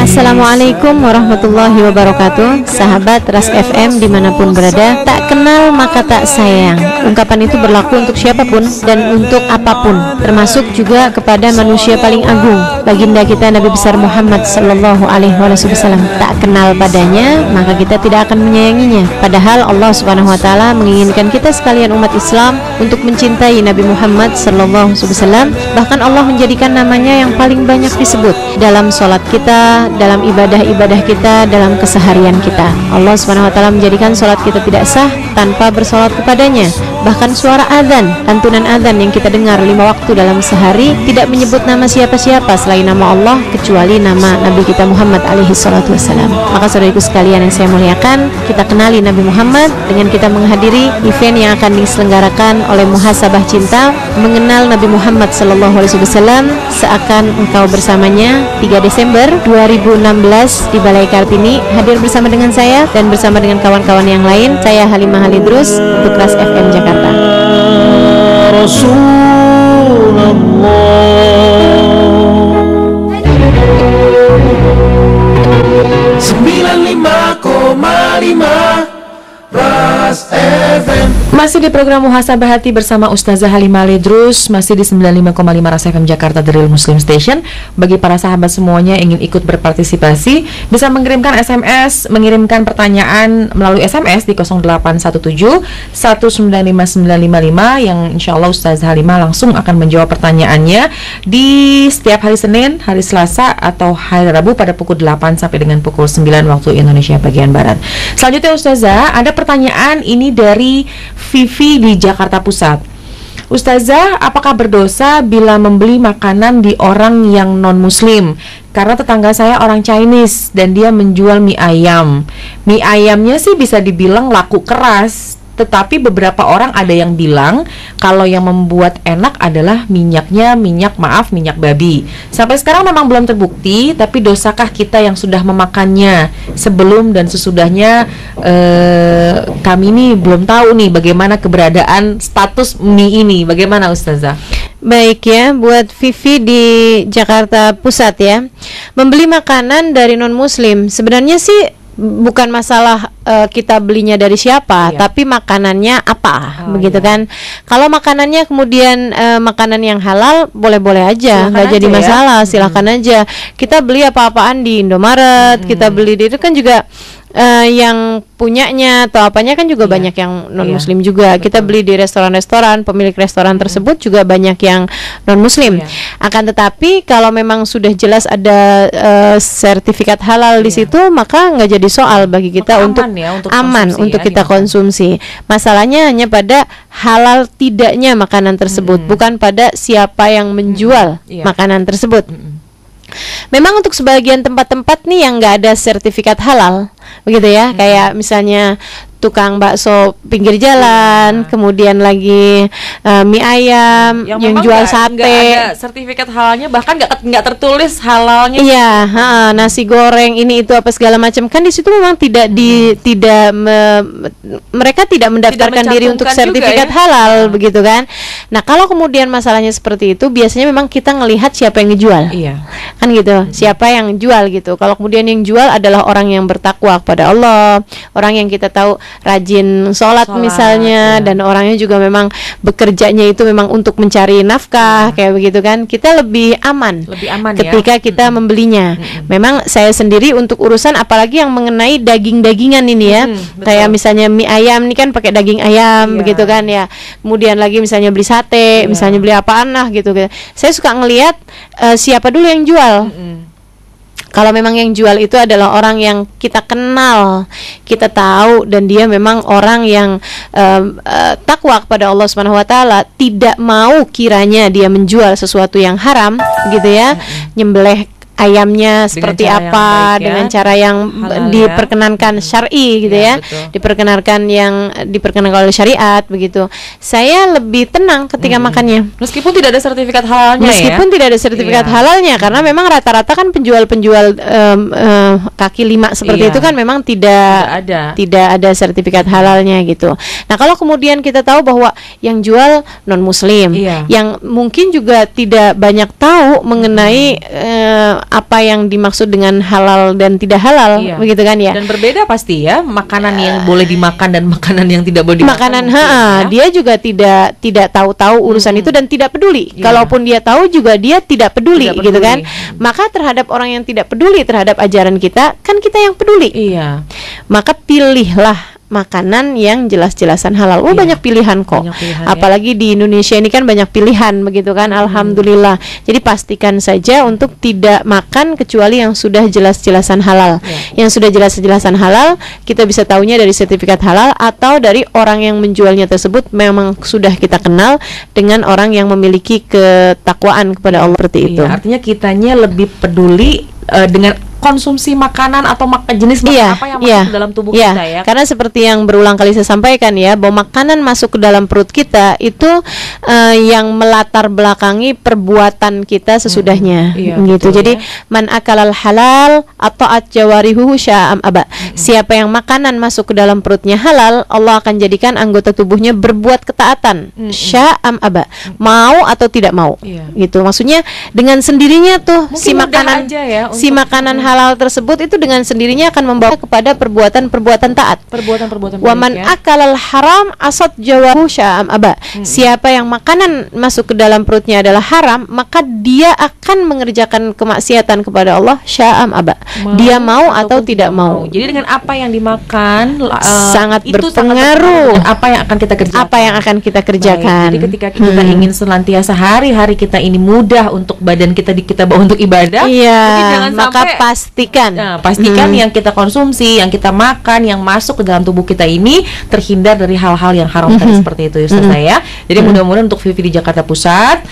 Assalamualaikum warahmatullahi wabarakatuh. Sahabat Ras FM dimanapun berada, tak kenal maka tak sayang. Ungkapan itu berlaku untuk siapapun dan untuk apapun, termasuk juga kepada manusia paling agung, baginda kita Nabi besar Muhammad sallallahu alaihi wasallam. Tak kenal padanya, maka kita tidak akan menyayanginya. Padahal Allah Subhanahu wa taala menginginkan kita sekalian umat Islam untuk mencintai Nabi Muhammad sallallahu alaihi wasallam. Bahkan Allah menjadikan namanya yang paling banyak disebut dalam sholat kita, dalam ibadah-ibadah kita, dalam keseharian kita. Allah Subhanahu wa taala menjadikan sholat kita tidak sah tanpa bersolat kepadanya. Bahkan suara azan, lantunan azan yang kita dengar 5 waktu dalam sehari tidak menyebut nama siapa-siapa selain nama Allah, kecuali nama Nabi kita Muhammad alaihi salatu wassalam. Maka saudariku sekalian yang saya muliakan, kita kenali Nabi Muhammad dengan kita menghadiri event yang akan diselenggarakan oleh Muhasabah Cinta, mengenal Nabi Muhammad sallallahu alaihi wasallam seakan engkau bersamanya, 3 Desember 2016 di Balai Kartini. Hadir bersama dengan saya dan bersama dengan kawan-kawan yang lain, saya Halimah Lidrus untuk Ras FM Jakarta. Rasulullah 95,5 Ras FM. Masih di program Muhasabah Hati bersama Ustazah Halimah Lidrus, masih di 95,5 Rasa FM Jakarta The Real Muslim Station. Bagi para sahabat semuanya yang ingin ikut berpartisipasi, bisa mengirimkan SMS, mengirimkan pertanyaan melalui SMS di 0817 195 yang insya Allah Ustazah Halimah langsung akan menjawab pertanyaannya di setiap hari Senin, hari Selasa, atau hari Rabu pada pukul 8 sampai dengan pukul 9 waktu Indonesia bagian Barat. Selanjutnya Ustazah, ada pertanyaan ini dari Vivi di Jakarta Pusat. Ustazah, apakah berdosa bila membeli makanan di orang yang non-muslim? Karena tetangga saya orang Chinese dan dia menjual mie ayam. Mie ayamnya sih bisa dibilang laku keras, tetapi beberapa orang ada yang bilang kalau yang membuat enak adalah minyaknya minyak babi. Sampai sekarang memang belum terbukti, tapi dosakah kita yang sudah memakannya sebelum dan sesudahnya? Kami ini belum tahu nih bagaimana keberadaan status mie ini. Bagaimana Ustazah? Baik ya, buat Vivi di Jakarta Pusat ya, membeli makanan dari non-muslim sebenarnya sih bukan masalah kita belinya dari siapa, tapi makanannya apa, begitu kan? Kalau makanannya kemudian makanan yang halal, boleh-boleh aja, nggak jadi masalah, silakan aja. Kita beli apa-apaan di Indomaret, kita beli di itu kan juga yang punyanya atau apanya kan juga banyak yang non muslim juga. Kita beli di restoran-restoran, pemilik restoran tersebut juga banyak yang non muslim. Akan tetapi kalau memang sudah jelas ada sertifikat halal di situ, maka nggak jadi soal bagi kita untuk aman untuk kita konsumsi. Masalahnya hanya pada halal tidaknya makanan tersebut, bukan pada siapa yang menjual makanan tersebut. Memang untuk sebagian tempat-tempat nih yang nggak ada sertifikat halal, begitu ya, kayak misalnya tukang bakso pinggir jalan, kemudian lagi mie ayam, yang jual sate, nggak ada sertifikat halalnya, bahkan nggak tertulis halalnya. Iya, nasi goreng ini itu apa segala macam, kan di situ memang mereka tidak mendaftarkan diri untuk sertifikat halal, begitu kan. Nah kalau kemudian masalahnya seperti itu, biasanya memang kita ngelihat siapa yang ngejual, kan gitu, siapa yang jual gitu. Kalau kemudian yang jual adalah orang yang bertakwa kepada Allah, orang yang kita tahu rajin sholat misalnya, dan orangnya juga memang bekerjanya itu memang untuk mencari nafkah, kayak begitu kan, kita lebih aman ketika kita membelinya. Memang saya sendiri untuk urusan apalagi yang mengenai daging-dagingan ini ya, kayak misalnya mie ayam ini kan pakai daging ayam, begitu kan ya. Kemudian lagi misalnya beli sate, misalnya beli apaan lah gitu. Saya suka ngelihat siapa dulu yang jual. Kalau memang yang jual itu adalah orang yang kita kenal, kita tahu, dan dia memang orang yang takwa kepada Allah Subhanahu wa taala, tidak mau kiranya dia menjual sesuatu yang haram, gitu ya, nyembelih ayamnya seperti apa, dengan cara yang diperkenankan syar'i gitu ya, diperkenankan oleh syariat, begitu. Saya lebih tenang ketika makannya, meskipun tidak ada sertifikat halalnya, tidak ada sertifikat halalnya, karena memang rata-rata kan penjual-penjual kaki lima seperti itu kan memang tidak ada sertifikat halalnya gitu. Nah kalau kemudian kita tahu bahwa yang jual non muslim, yang mungkin juga tidak banyak tahu mengenai apa yang dimaksud dengan halal dan tidak halal, begitu kan ya. Dan berbeda pasti ya, makanan yang boleh dimakan dan makanan yang tidak boleh dimakan. Dia juga tidak tahu urusan itu dan tidak peduli. Kalaupun dia tahu juga dia tidak peduli, gitu kan. Maka terhadap orang yang tidak peduli terhadap ajaran kita, kan kita yang peduli. Maka pilihlah makanan yang jelas-jelasan halal. Banyak pilihan kok. Apalagi di Indonesia ini kan banyak pilihan, begitu kan. Alhamdulillah. Jadi pastikan saja untuk tidak makan kecuali yang sudah jelas-jelasan halal. Yang sudah jelas-jelasan halal, kita bisa tahunya dari sertifikat halal atau dari orang yang menjualnya tersebut memang sudah kita kenal dengan orang yang memiliki ketakwaan kepada Allah seperti itu. Artinya kitanya lebih peduli dengan konsumsi makanan atau jenis makanan apa yang masuk ke dalam tubuh kita ya. Karena seperti yang berulang kali saya sampaikan ya, bahwa makanan masuk ke dalam perut kita itu yang melatar belakangi perbuatan kita sesudahnya, gitu. Jadi man akalal halal atau atjawarihu sya'am aba. Siapa yang makanan masuk ke dalam perutnya halal, Allah akan jadikan anggota tubuhnya berbuat ketaatan, sya'am aba, mau atau tidak mau, gitu. Maksudnya dengan sendirinya tuh mungkin si makanan halal halal tersebut itu dengan sendirinya akan membawa kepada perbuatan-perbuatan taat. Perbuatan-perbuatan Waman baik, ya. akalal haram asad jawahu sya'am aba. Siapa yang makanan masuk ke dalam perutnya adalah haram, maka dia akan mengerjakan kemaksiatan kepada Allah sya'am aba. Dia mau atau tidak mau. Jadi dengan apa yang dimakan sangat itu berpengaruh dengan apa yang akan kita kerjakan. Apa yang akan kita kerjakan. Baik, jadi ketika kita ingin senantiasa hari-hari kita ini mudah untuk badan kita bawa untuk ibadah, jadi jangan maka sampai pastikan yang kita konsumsi, yang kita makan, yang masuk ke dalam tubuh kita ini terhindar dari hal-hal yang haram tadi seperti itu, Ustazah ya. Jadi mudah-mudahan untuk Vivi di Jakarta Pusat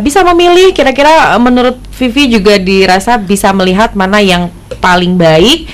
bisa memilih, kira-kira menurut Vivi juga dirasa bisa melihat mana yang paling baik.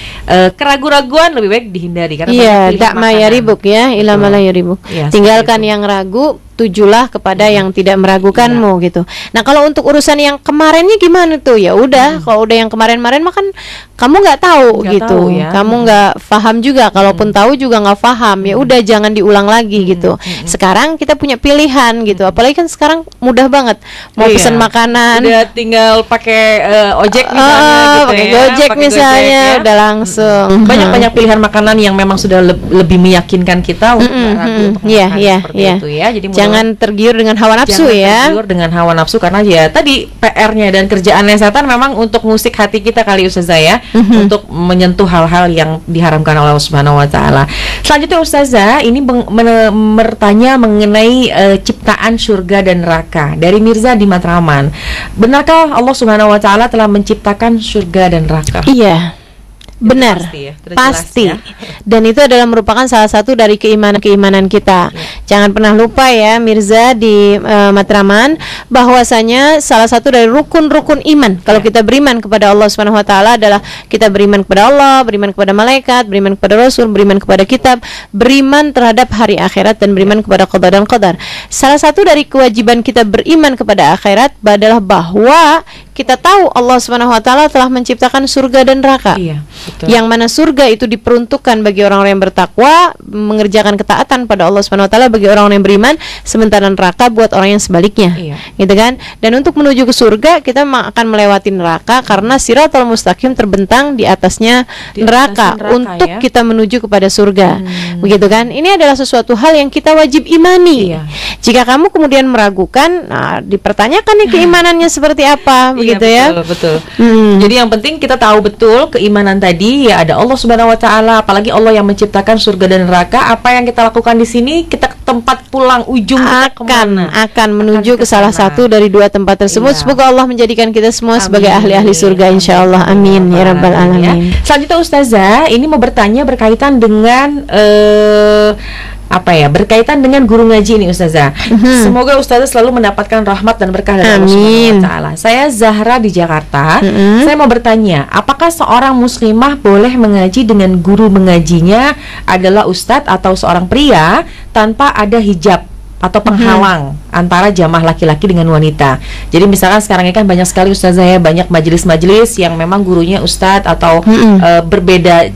Keraguan-raguan lebih baik dihindari karena dak mayaribuk ya, ilama la yaribuk. Tinggalkan yang ragu, tujulah kepada yang tidak meragukanmu gitu. Nah, kalau untuk urusan yang kemarinnya gimana tuh? Ya udah, kalau udah yang kemarin-kemarin mah kan kamu nggak tahu gitu. Kamu nggak paham juga, kalaupun tahu juga nggak paham. Ya udah, jangan diulang lagi gitu. Sekarang kita punya pilihan gitu. Apalagi kan sekarang mudah banget mau pesan makanan. Udah tinggal pakai ojek misalnya gitu ya. Gojek misalnya ya. udah langsung. Banyak pilihan makanan yang memang sudah lebih meyakinkan kita untuk ragu untuk makan seperti itu ya. Jadi jangan tergiur dengan hawa nafsu ya. Tergiur dengan hawa nafsu karena ya tadi PR-nya dan kerjaannya setan memang untuk musik hati kita kali Ustazah ya, untuk menyentuh hal-hal yang diharamkan oleh Allah Subhanahu wa taala. Selanjutnya Ustazah ini bertanya mengenai ciptaan surga dan neraka dari Mirza di Matraman. Benarkah Allah Subhanahu wa taala telah menciptakan surga dan neraka? Iya. Benar, pasti. Ya. Dan itu adalah merupakan salah satu dari keimanan kita. Jangan pernah lupa ya Mirza di Matraman, bahwasanya salah satu dari rukun-rukun iman kalau kita beriman kepada Allah Subhanahu wa taala adalah kita beriman kepada Allah, beriman kepada malaikat, beriman kepada Rasul, beriman kepada kitab, beriman terhadap hari akhirat, dan beriman kepada qada dan qadar. Salah satu dari kewajiban kita beriman kepada akhirat adalah bahwa kita tahu Allah Subhanahu wa taala telah menciptakan surga dan neraka. Iya, betul. Yang mana surga itu diperuntukkan bagi orang-orang yang bertakwa, mengerjakan ketaatan pada Allah Subhanahu wa taala bagi orang-orang yang beriman, sementara neraka buat orang yang sebaliknya. Iya. Gitu kan? Dan untuk menuju ke surga kita akan melewati neraka karena siratal mustaqim terbentang di atasnya neraka untuk kita menuju kepada surga. Begitu kan? Ini adalah sesuatu hal yang kita wajib imani. Iya. Jika kamu kemudian meragukan, dipertanyakan nih keimanannya seperti apa. Gitu ya. Betul. Jadi yang penting kita tahu betul keimanan tadi ya, ada Allah Subhanahu wa taala, apalagi Allah yang menciptakan surga dan neraka. Apa yang kita lakukan di sini, kita ke tempat pulang ujung kita kemana? Akan menuju ke salah satu dari dua tempat tersebut. Semoga Allah menjadikan kita semua sebagai ahli-ahli surga insyaallah. Amin ya rabbal alamin. Selanjutnya Ustazah, ini mau bertanya berkaitan dengan berkaitan dengan guru ngaji ini Ustazah. Semoga Ustazah selalu mendapatkan rahmat dan berkah dari Allah Subhanahu wa taala. Saya Zahra di Jakarta. Saya mau bertanya, apakah seorang muslimah boleh mengaji dengan guru mengajinya adalah ustadz atau seorang pria tanpa ada hijab atau penghalang antara jamaah laki-laki dengan wanita? Jadi misalkan sekarang ini kan banyak sekali Ustazah ya, banyak majelis-majelis yang memang gurunya ustadz atau berbeda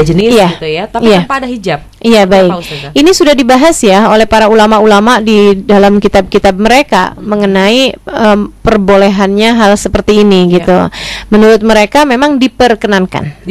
jenis gitu ya, tapi tanpa ada hijab. Iya, baik. Ini sudah dibahas ya oleh para ulama-ulama di dalam kitab-kitab mereka mengenai perbolehannya hal seperti ini gitu. Menurut mereka memang diperkenankan,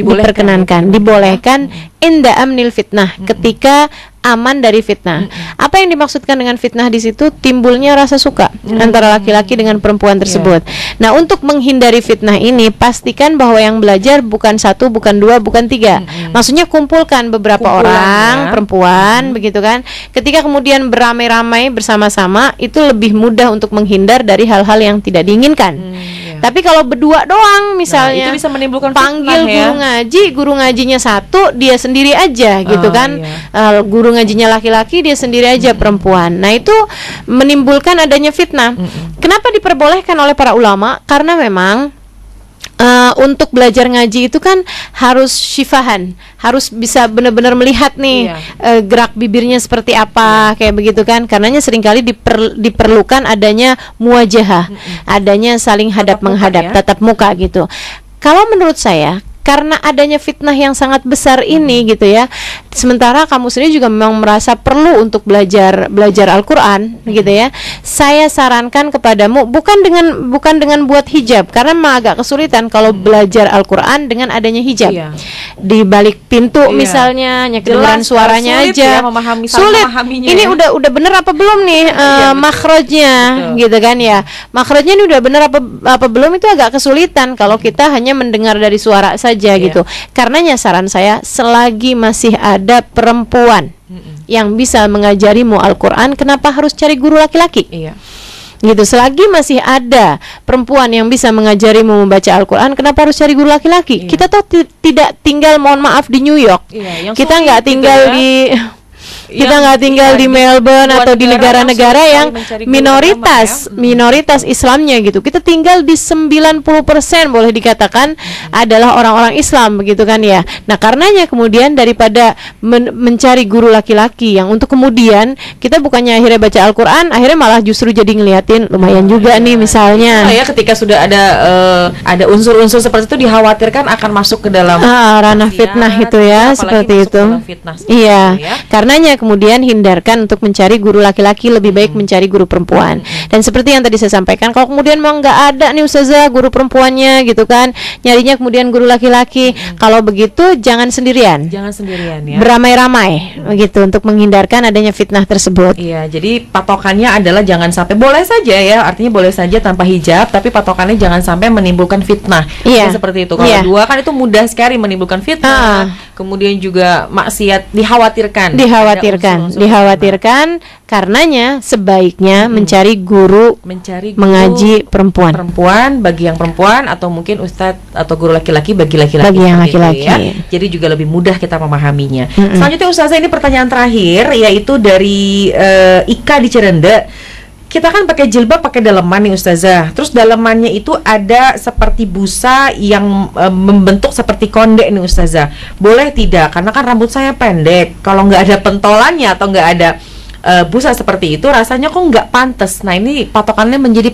dibolehkan inda amnil fitnah, ketika aman dari fitnah. Apa yang dimaksudkan dengan fitnah di situ? Timbulnya rasa suka antara laki-laki dengan perempuan tersebut. Nah, untuk menghindari fitnah ini, pastikan bahwa yang belajar bukan satu, bukan dua, bukan tiga. Maksudnya kumpulkan beberapa orang perempuan, begitu kan? Ketika kemudian beramai-ramai bersama-sama, itu lebih mudah untuk menghindar dari hal-hal yang tidak diinginkan. Tapi kalau berdua doang misalnya, itu bisa menimbulkan panggil guru ngajinya satu, dia sendiri aja gitu kan. Guru ngajinya laki-laki, dia sendiri aja perempuan. Nah, itu menimbulkan adanya fitnah. Kenapa diperbolehkan oleh para ulama? Karena memang untuk belajar ngaji itu kan harus syifahan, harus bisa benar-benar melihat nih gerak bibirnya seperti apa, kayak begitu kan. Karenanya seringkali diperlukan adanya muwajahah, adanya saling hadap menghadap, tatap muka gitu. Kalau menurut saya, karena adanya fitnah yang sangat besar ini gitu ya. Sementara kamu sendiri juga memang merasa perlu untuk belajar Al-Qur'an gitu ya. Saya sarankan kepadamu bukan dengan buat hijab, karena memang agak kesulitan kalau belajar Al-Qur'an dengan adanya hijab. Di balik pintu misalnya, kedengaran suaranya sulit aja. Ya, memahami, sulit. Ini ya. udah bener apa belum nih makhrajnya gitu kan ya. Makhrajnya ini udah bener apa belum, itu agak kesulitan kalau kita hanya mendengar dari suara saja gitu. Karenanya saran saya, selagi masih ada perempuan yang bisa mengajarimu Al-Qur'an, kenapa harus cari guru laki-laki? Gitu. Selagi masih ada perempuan yang bisa mengajarimu membaca Al-Qur'an, kenapa harus cari guru laki-laki? Kita tuh tidak tinggal, mohon maaf, di New York. Kita nggak tinggal di di Melbourne atau di negara-negara yang minoritas Islamnya gitu. Kita tinggal di 90% boleh dikatakan adalah orang-orang Islam begitu kan ya. Nah, karenanya kemudian daripada mencari guru laki-laki yang untuk kemudian kita bukannya akhirnya baca Al-Qur'an, akhirnya malah justru jadi ngeliatin lumayan juga nih misalnya. Ya, ketika sudah ada unsur-unsur seperti itu, dikhawatirkan akan masuk ke dalam ranah fitnah itu ya, seperti itu. Iya. Karenanya kemudian hindarkan untuk mencari guru laki-laki, lebih baik mencari guru perempuan. Dan seperti yang tadi saya sampaikan, kalau kemudian memang nggak ada nih ustazah guru perempuannya gitu kan, nyarinya kemudian guru laki-laki, kalau begitu jangan sendirian ya, beramai-ramai begitu untuk menghindarkan adanya fitnah tersebut. Iya, jadi patokannya adalah jangan sampai, boleh saja ya, artinya boleh saja tanpa hijab, tapi patokannya jangan sampai menimbulkan fitnah. Seperti itu. Kalau dua kan itu mudah sekali menimbulkan fitnah. Kemudian juga maksiat dikhawatirkan. Karenanya sebaiknya mencari guru mengaji perempuan bagi yang perempuan, atau mungkin ustadz atau guru laki-laki bagi laki-laki yang laki-laki ya. Jadi juga lebih mudah kita memahaminya. Selanjutnya ustazah, ini pertanyaan terakhir, yaitu dari Ika di Cirende. Kita kan pakai jilbab, pakai daleman nih ustazah. Terus dalemannya itu ada seperti busa yang membentuk seperti konde nih ustazah. Boleh tidak? Karena kan rambut saya pendek. Kalau nggak ada pentolannya atau nggak ada busa seperti itu, rasanya kok nggak pantas. Nah, ini patokannya menjadi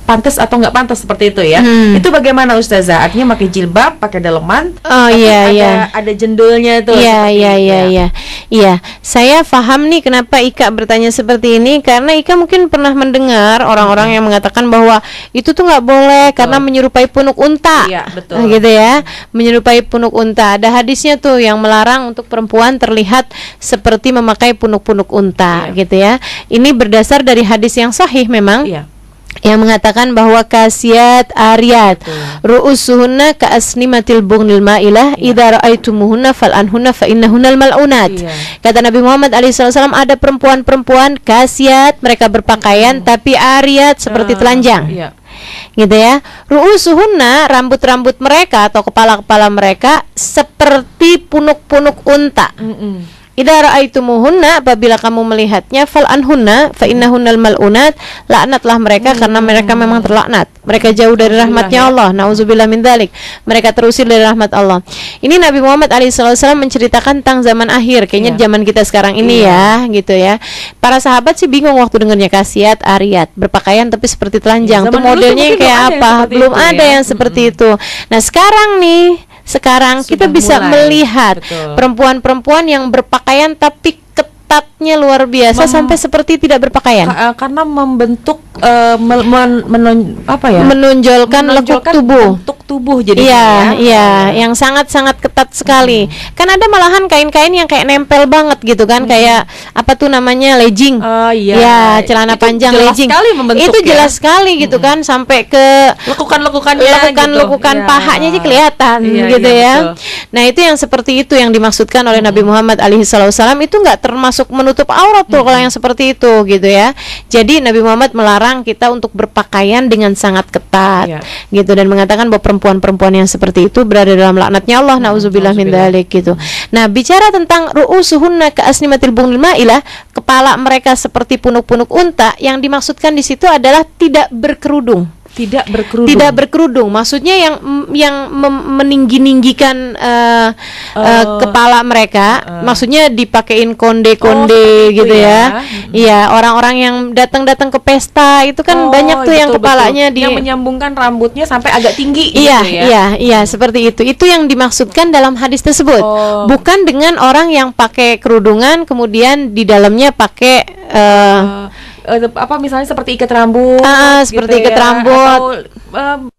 pantas atau nggak pantas seperti itu ya. Itu bagaimana ustazah? Artinya pakai jilbab, pakai daleman, ada jendulnya tuh. Iya, saya paham nih kenapa Ika bertanya seperti ini, karena Ika mungkin pernah mendengar orang-orang yang mengatakan bahwa itu tuh nggak boleh karena menyerupai punuk unta. Iya, betul. Gitu ya, menyerupai punuk unta. Ada hadisnya tuh yang melarang untuk perempuan terlihat seperti memakai punuk-punuk unta, gitu ya. Ini berdasar dari hadis yang sahih memang. Yang mengatakan bahwa kasiyat ariyat ru'usuhunna ka'asnimatil bughnil ma'ilah idza ra'aitumuhunna fal'anhunna fa innahunnal mal'unat. Kata Nabi Muhammad SAW, ada perempuan-perempuan kasiyat, mereka berpakaian tapi ariyat seperti telanjang. Gitu ya. Ru'usuhunna, rambut-rambut mereka atau kepala-kepala mereka seperti punuk-punuk unta. Idza ra'aitumuhunna, apabila kamu melihatnya, fal anhunna fa innahunnal mal'unat, laknatlah mereka karena mereka memang terlaknat. Mereka jauh dari rahmatnya Allah. Nauzubillah min dzalik. Mereka terusir dari rahmat Allah. Ini Nabi Muhammad SAW menceritakan tentang zaman akhir, kayaknya zaman kita sekarang ini ya, gitu ya. Para sahabat sih bingung waktu dengarnya kasiyat ariyat, berpakaian tapi seperti telanjang. Itu modelnya kayak apa? Belum ada yang seperti itu. Nah, sekarang kita bisa melihat perempuan-perempuan yang berpakaian tapi ketatnya luar biasa sampai seperti tidak berpakaian. Karena membentuk menonjolkan lekuk tubuh. Tubuh jadi yang sangat-sangat ketat sekali. Kan ada malahan kain-kain yang kayak nempel banget gitu kan, kayak apa tuh namanya, legging. Celana itu panjang legging. Itu jelas sekali gitu kan, sampai ke lekukan pahanya aja kelihatan gitu ya. Nah, itu yang seperti itu yang dimaksudkan oleh Nabi Muhammad SAW. Itu nggak termasuk menutup aurat tuh kalau yang seperti itu gitu ya. Jadi Nabi Muhammad melarang kita untuk berpakaian dengan sangat ketat gitu, dan mengatakan bahwa perempuan-perempuan yang seperti itu berada dalam laknatnya Allah. Nauzubillah min dzalik gitu. Nah, bicara tentang ru'usuhunna ka'asnimatil bughnil ma'ilah, kepala mereka seperti punuk-punuk unta, yang dimaksudkan di situ adalah tidak berkerudung. Tidak berkerudung. Maksudnya yang meninggi-ninggikan kepala mereka, maksudnya dipakein konde-konde gitu ya. Iya, orang-orang yang datang-datang ke pesta itu kan banyak tuh yang kepalanya yang menyambungkan rambutnya sampai agak tinggi iya, gitu ya. Iya, seperti itu. Itu yang dimaksudkan dalam hadis tersebut. Bukan dengan orang yang pakai kerudungan kemudian di dalamnya pakai apa misalnya seperti ikat rambut seperti gitu ikat rambut atau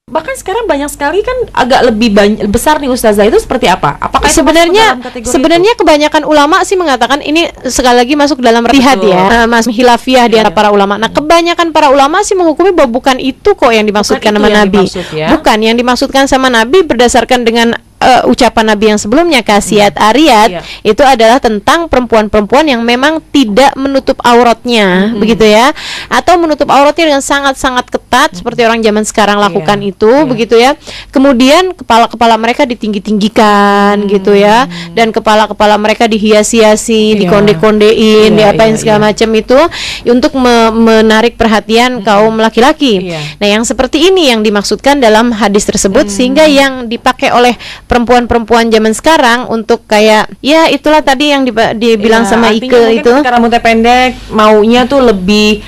bahkan sekarang banyak sekali kan agak lebih besar nih Ustazah, itu seperti apa? Apakah sebenarnya kebanyakan ulama sih mengatakan ini sekali lagi masuk dalam rihad ya, masuk khilafiyah di antara para ulama. Nah, kebanyakan para ulama sih menghukumi bahwa bukan itu kok yang dimaksudkan sama Nabi. Bukan yang dimaksudkan sama Nabi berdasarkan dengan ucapan Nabi yang sebelumnya, khasiat ariyat, itu adalah tentang perempuan-perempuan yang memang tidak menutup auratnya, begitu ya, atau menutup auratnya dengan sangat-sangat ketat seperti orang zaman sekarang lakukan itu, begitu ya. Kemudian kepala-kepala mereka ditinggi-tinggikan, gitu ya, dan kepala-kepala mereka dihias-hiasi, dikonde-kondein, diapain segala macam itu untuk menarik perhatian kaum laki-laki. Nah, yang seperti ini yang dimaksudkan dalam hadis tersebut, sehingga yang dipakai oleh perempuan-perempuan zaman sekarang untuk kayak ya itulah tadi yang dibilang sama Ike itu. Karena rambutnya pendek, maunya tuh lebih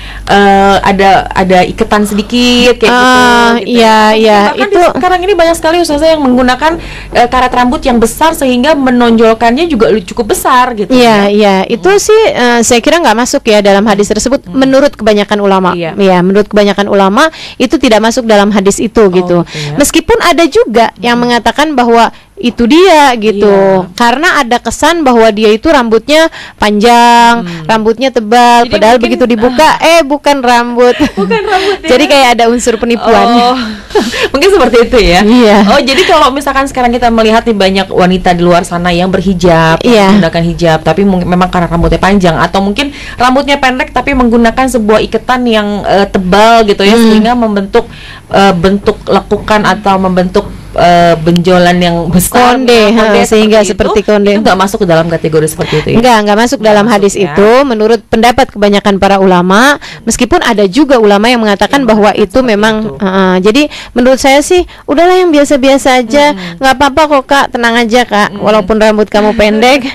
ada iketan sedikit kayak gitu. Iya, itu sekarang ini banyak sekali Ustazah yang menggunakan karat rambut yang besar sehingga menonjolkannya juga cukup besar gitu. Iya, itu sih saya kira nggak masuk ya dalam hadis tersebut menurut kebanyakan ulama. Ya, menurut kebanyakan ulama itu tidak masuk dalam hadis itu gitu. Meskipun ada juga yang mengatakan bahwa itu dia gitu, karena ada kesan bahwa dia itu rambutnya panjang, rambutnya tebal. Jadi padahal begitu dibuka bukan rambut. Jadi kayak ada unsur penipuan. Mungkin seperti itu ya. Jadi kalau misalkan sekarang kita melihat nih banyak wanita di luar sana yang berhijab, menggunakan hijab tapi memang karena rambutnya panjang, atau mungkin rambutnya pendek tapi menggunakan sebuah iketan yang tebal gitu ya, sehingga membentuk bentuk lekukan atau membentuk benjolan yang besar, konde sehingga seperti konde. Itu nggak masuk ke dalam kategori seperti itu ya? Nggak masuk dalam hadis itu menurut pendapat kebanyakan para ulama, meskipun ada juga ulama yang mengatakan bahwa itu memang jadi menurut saya sih udahlah yang biasa-biasa aja, nggak apa-apa kok Kak, tenang aja Kak, walaupun rambut kamu pendek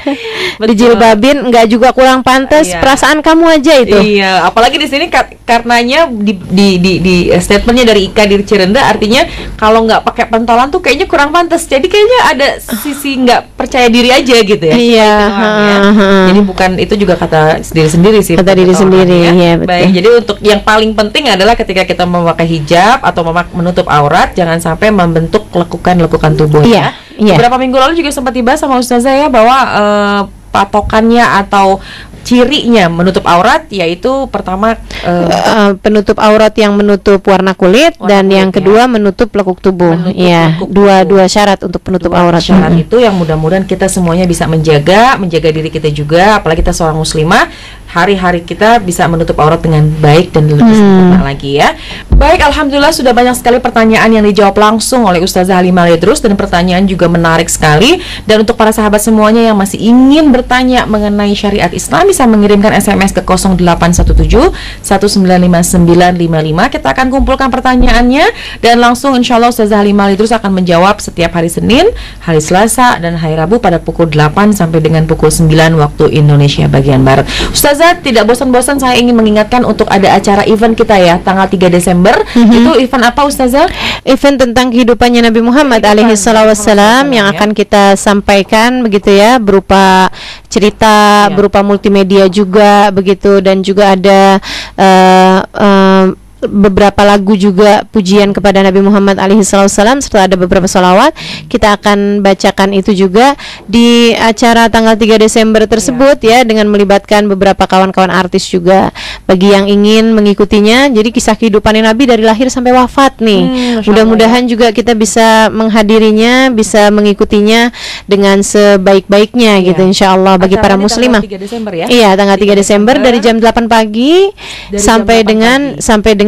dijilbabin nggak juga kurang pantas, perasaan kamu aja itu. Iya, apalagi di sini karenanya di statementnya dari Ika di Cirenda, artinya kalau nggak pakai pentolan tuh kayaknya kurang pantas. Jadi kayaknya ada sisi nggak percaya diri aja gitu ya. Iya. Jadi bukan, itu juga kata diri sendiri sih. Kata diri sendiri. Ya, betul. Baik. Jadi untuk yang paling penting adalah ketika kita memakai hijab atau menutup aurat, jangan sampai membentuk lekukan tubuh ya. Beberapa minggu lalu juga sempat dibahas sama Ustazah ya bahwa patokannya atau cirinya menutup aurat, yaitu pertama penutup aurat yang menutup warna kulit dan yang kedua menutup lekuk tubuh. Dua syarat untuk penutup aurat. Syarat itu yang mudah-mudahan kita semuanya bisa menjaga diri kita juga, apalagi kita seorang muslimah, hari-hari kita bisa menutup aurat dengan baik dan lebih sempurna lagi ya. Baik, alhamdulillah sudah banyak sekali pertanyaan yang dijawab langsung oleh Ustazah Halimah Lidrus, dan pertanyaan juga menarik sekali. Dan untuk para sahabat semuanya yang masih ingin bertanya mengenai syariat Islam, bisa mengirimkan SMS ke 0817 1959955. Kita akan kumpulkan pertanyaannya dan langsung insyaallah Ustazah Halimah Lidrus akan menjawab setiap hari Senin, hari Selasa, dan hari Rabu pada pukul 8 sampai dengan pukul 9 waktu Indonesia bagian Barat. Ustazah, tidak bosan-bosan saya ingin mengingatkan untuk ada acara event kita ya, tanggal 3 Desember. Itu event apa Ustazah? Event tentang kehidupannya Nabi Muhammad alaihi wassalam yang akan kita sampaikan begitu ya, berupa cerita, berupa multimedia juga begitu, dan juga ada beberapa lagu juga pujian kepada Nabi Muhammad alaihissalam, serta ada beberapa salawat. Kita akan bacakan itu juga di acara tanggal 3 Desember tersebut ya, dengan melibatkan beberapa kawan-kawan artis juga bagi yang ingin mengikutinya. Jadi kisah kehidupan Nabi dari lahir sampai wafat nih. Mudah-mudahan juga kita bisa menghadirinya, bisa mengikutinya dengan sebaik-baiknya gitu insyaallah bagi para muslimah. Tanggal 3 Desember ya? Iya, tanggal 3 Desember dari jam 8 pagi sampai dengan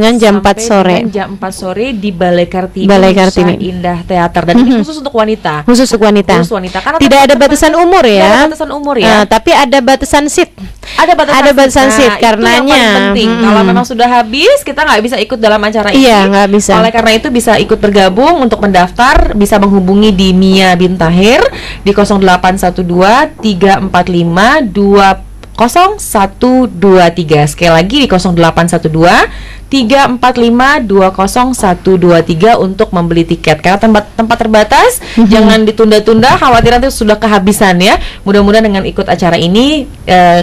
dengan jam 4 sore. Dengan jam 4 sore di Balai Kartini. Balai Kartini. Indah Teater, dan ini khusus untuk wanita. Khusus untuk wanita. Khusus wanita. Karena tidak ada batasan umur ya. Tidak ada batasan umur ya. Tapi ada batasan seat. Ada batasan seat karenanya. Itu yang paling penting. Kalau memang sudah habis, kita nggak bisa ikut dalam acara ini. Iya, nggak bisa. Oleh karena itu bisa ikut bergabung. Untuk mendaftar bisa menghubungi di Mia Bintahir di 0812 345 20123. Sekali lagi di 0812 345 20123 untuk membeli tiket. Karena tempat terbatas, jangan ditunda-tunda, khawatir nanti sudah kehabisan ya. Mudah-mudahan dengan ikut acara ini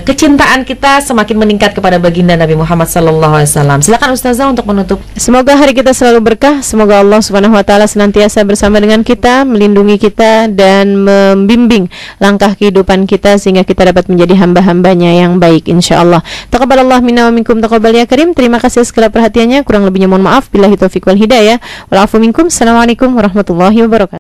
kecintaan kita semakin meningkat kepada baginda Nabi Muhammad SAW. Silakan Ustazah untuk menutup. Semoga hari kita selalu berkah. Semoga Allah Subhanahu wa taala senantiasa bersama dengan kita, melindungi kita dan membimbing langkah kehidupan kita sehingga kita dapat menjadi hamba-hambanya yang baik insyaallah. Taqabbalallah minna wa minkum taqabbal ya karim. Terima kasih segala perhatiannya, kurang lebihnya mohon maaf. Billahi taufiq wal hidayah. Wal afu minkum. Assalamualaikum warahmatullahi wabarakatuh.